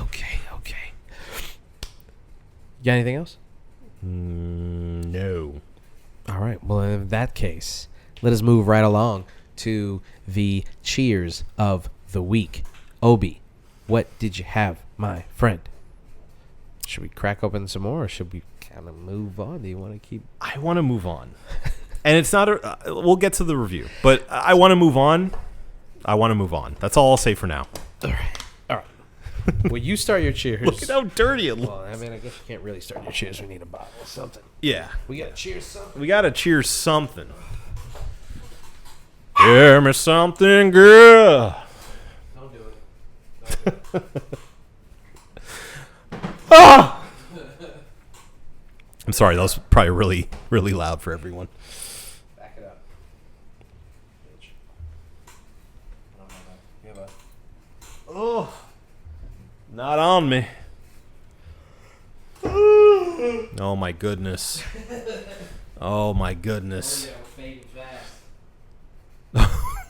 You got anything else? No. All right. Well, in that case, let us move right along to the cheers of the week. Obi, what did you have, my friend? Should we crack open some more, or should we kind of move on? Do you want to keep? I want to move on. And it's not we'll get to the review, but I want to move on. That's all I'll say for now. All right. Well, you start your cheers. Look at how dirty it looks. Well, I mean, I guess you can't really start your cheers. We need a bottle or something. Yeah. We got to cheers something. We got to cheers something. Hear me something, girl. Don't do it. Ah! I'm sorry. That was probably really, really loud for everyone. Back it up. Bitch. Oh. Not on me. Oh, my goodness. Oh, my goodness.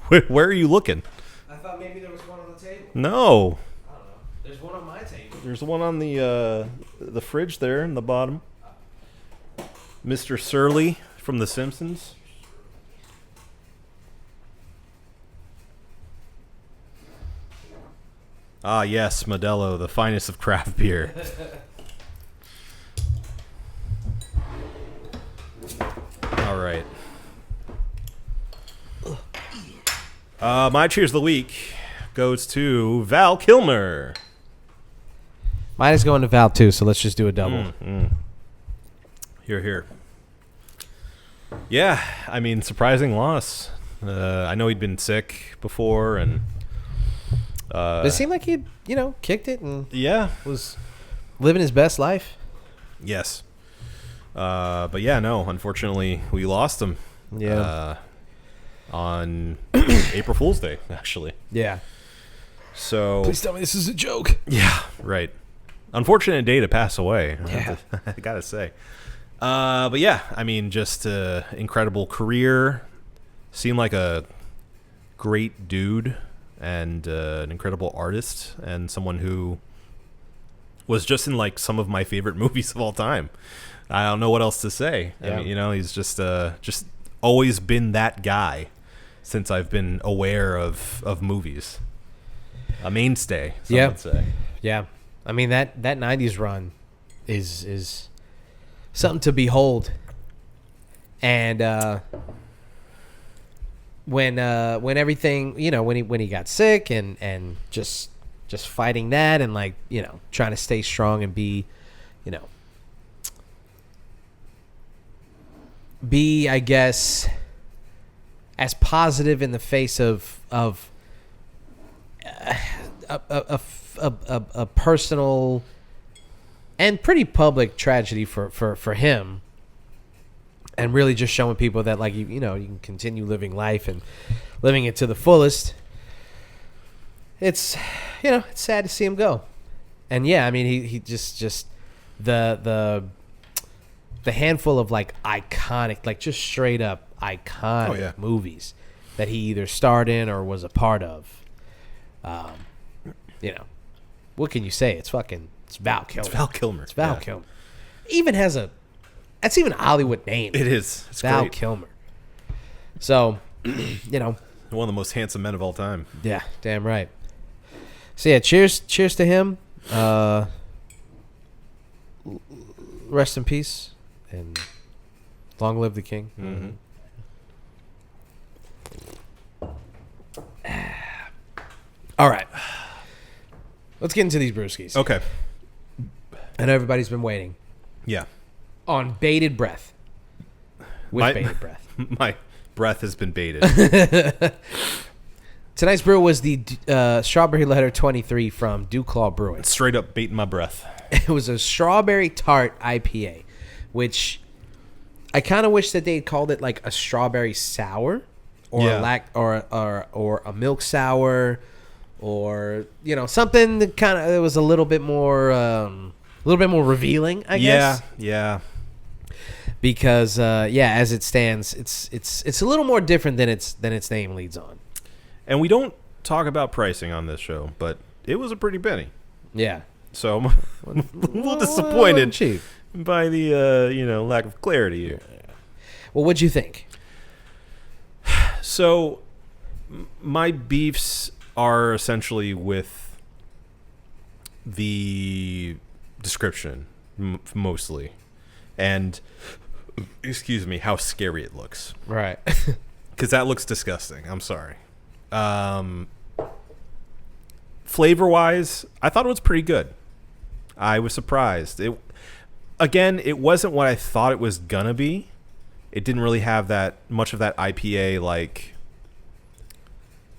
Where are you looking? I thought maybe there was one on the table. No. I don't know. There's one on my table. There's one on the fridge there in the bottom. Mr. Surly from The Simpsons. Ah, yes, Modelo, the finest of craft beer. All right. My cheers of the week goes to Val Kilmer. Mine is going to Val too, so let's just do a double. Here, here. Yeah, I mean, surprising loss. I know he'd been sick before, and But it seemed like he'd, kicked it and yeah, was living his best life. yes. But yeah, no, unfortunately, we lost him. Yeah. On April Fool's Day, actually. Yeah. So. Please tell me this is a joke. Yeah, right. Unfortunate day to pass away. Yeah. I gotta say. But yeah, I mean, just incredible career. Seemed like a great dude and an incredible artist and someone who was just in like some of my favorite movies of all time. I don't know what else to say. Yeah. I mean, he's just always been that guy since I've been aware of movies. A mainstay, some would say. Yeah. I mean, that 90s run is something to behold. And when everything, when he got sick and just fighting that and like, trying to stay strong and be I guess as positive in the face of a personal and pretty public tragedy for him, and really just showing people that like you can continue living life and living it to the fullest. It's it's sad to see him go. And yeah, I mean he just the handful of like iconic, like just straight up iconic movies that he either starred in or was a part of. What can you say? It's Val Kilmer. It's Val Kilmer. It's Val Kilmer. That's even a Hollywood name. It is. It's Val great. Kilmer. So, one of the most handsome men of all time. Yeah, damn right. So yeah, cheers to him. Rest in peace and long live the king. Mm-hmm. All right. Let's get into these brewskis. Okay. I know everybody's been waiting Yeah. on bated breath. Bated breath. My breath has been baited. Tonight's brew was the Strawberry Letter 23 from Duclaw Brewing. Straight up baiting my breath. It was a strawberry tart IPA, which I kind of wish that they had called it like a strawberry sour or a milk sour, or something that kind of was a little bit more revealing, I guess. Yeah. Because as it stands, it's a little more different than its name leads on. And we don't talk about pricing on this show, but it was a pretty penny. Yeah. So I'm a little disappointed Cheap. by the lack of clarity here. Well, what'd you think? So my beefs are essentially with the description mostly, and excuse me, how scary it looks. Right. Because that looks disgusting. I'm sorry. Flavor wise, I thought it was pretty good. I was surprised. It wasn't what I thought it was gonna be. It didn't really have that much of that IPA like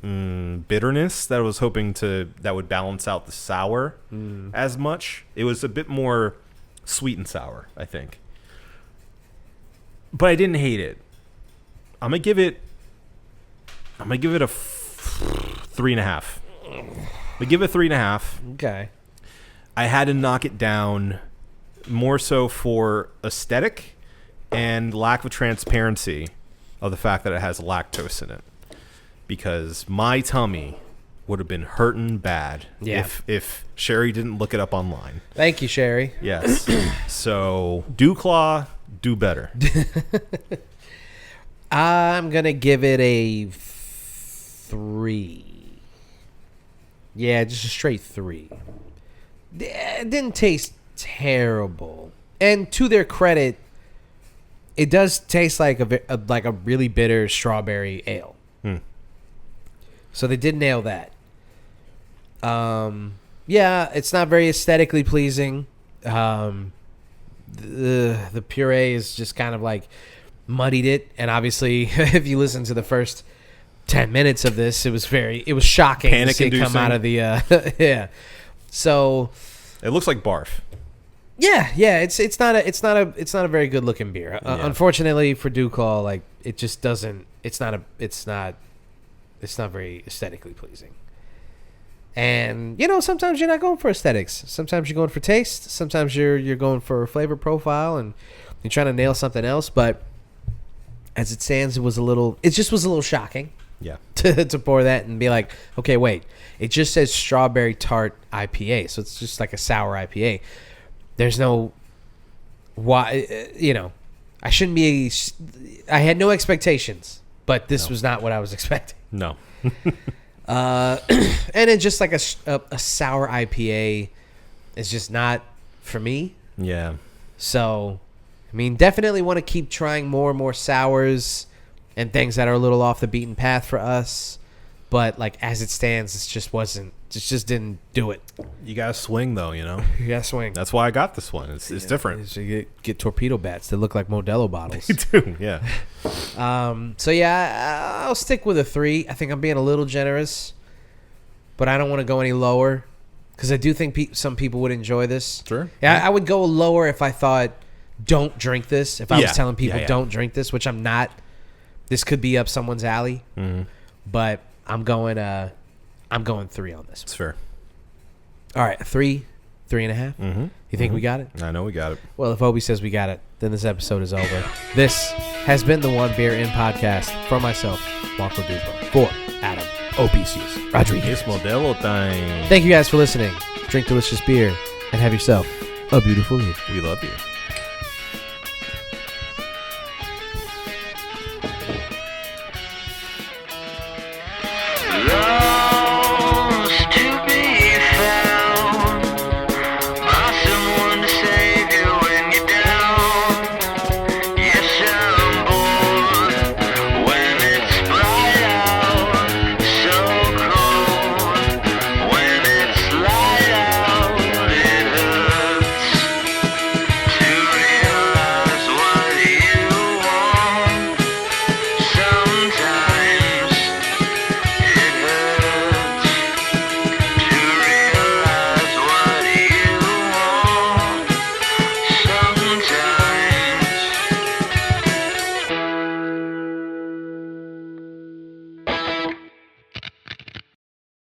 bitterness that I was hoping that would balance out the sour as much. It was a bit more sweet and sour, I think. But I didn't hate it. I'm gonna give it a 3.5. I give it 3.5. Okay. I had to knock it down more so for aesthetic and lack of transparency of the fact that it has lactose in it, because my tummy would have been hurting bad if Sherry didn't look it up online. Thank you, Sherry. Yes. So Duclaw, do better. I'm gonna give it a 3. Yeah, just a straight 3. It didn't taste terrible, and to their credit, it does taste like a really bitter strawberry ale. So they did nail that. Yeah, it's not very aesthetically pleasing. The puree is just kind of like muddied it, and obviously, if you listen to the first 10 minutes of this, it was shocking to see it come out of the yeah. So it looks like barf. Yeah. It's not a very good looking beer. Unfortunately for Duclaw, like it just doesn't. It's not very aesthetically pleasing. And sometimes you're not going for aesthetics. Sometimes you're going for taste. Sometimes you're going for a flavor profile, and you're trying to nail something else. But as it stands, it just was a little shocking. Yeah. To pour that and be like, okay, wait. It just says strawberry tart IPA, so it's just like a sour IPA. There's no why. I shouldn't be. I had no expectations, but this was not what I was expecting. No. And it's just like a sour IPA is just not for me. Yeah. So, I mean, definitely want to keep trying more and more sours and things that are a little off the beaten path for us. But like as it stands, it just didn't do it. You gotta swing though, You gotta swing. That's why I got this one. It's different. So you get torpedo bats that look like Modelo bottles. You do, yeah. So yeah, I'll stick with a 3. I think I'm being a little generous, but I don't want to go any lower because I do think some people would enjoy this. Sure. Yeah, I would go lower if I thought don't drink this. If I was telling people don't drink this, which I'm not. This could be up someone's alley, but I'm going 3 on this. It's fair. All right, 3, 3.5. Mm-hmm. You think we got it? I know we got it. Well, if Obi says we got it, then this episode is over. This has been the One Beer In podcast for myself, Marco Duclaw, for Adam Opicius Rodriguez. It's Modelo time. Thank you guys for listening. Drink delicious beer and have yourself a beautiful evening. We love you.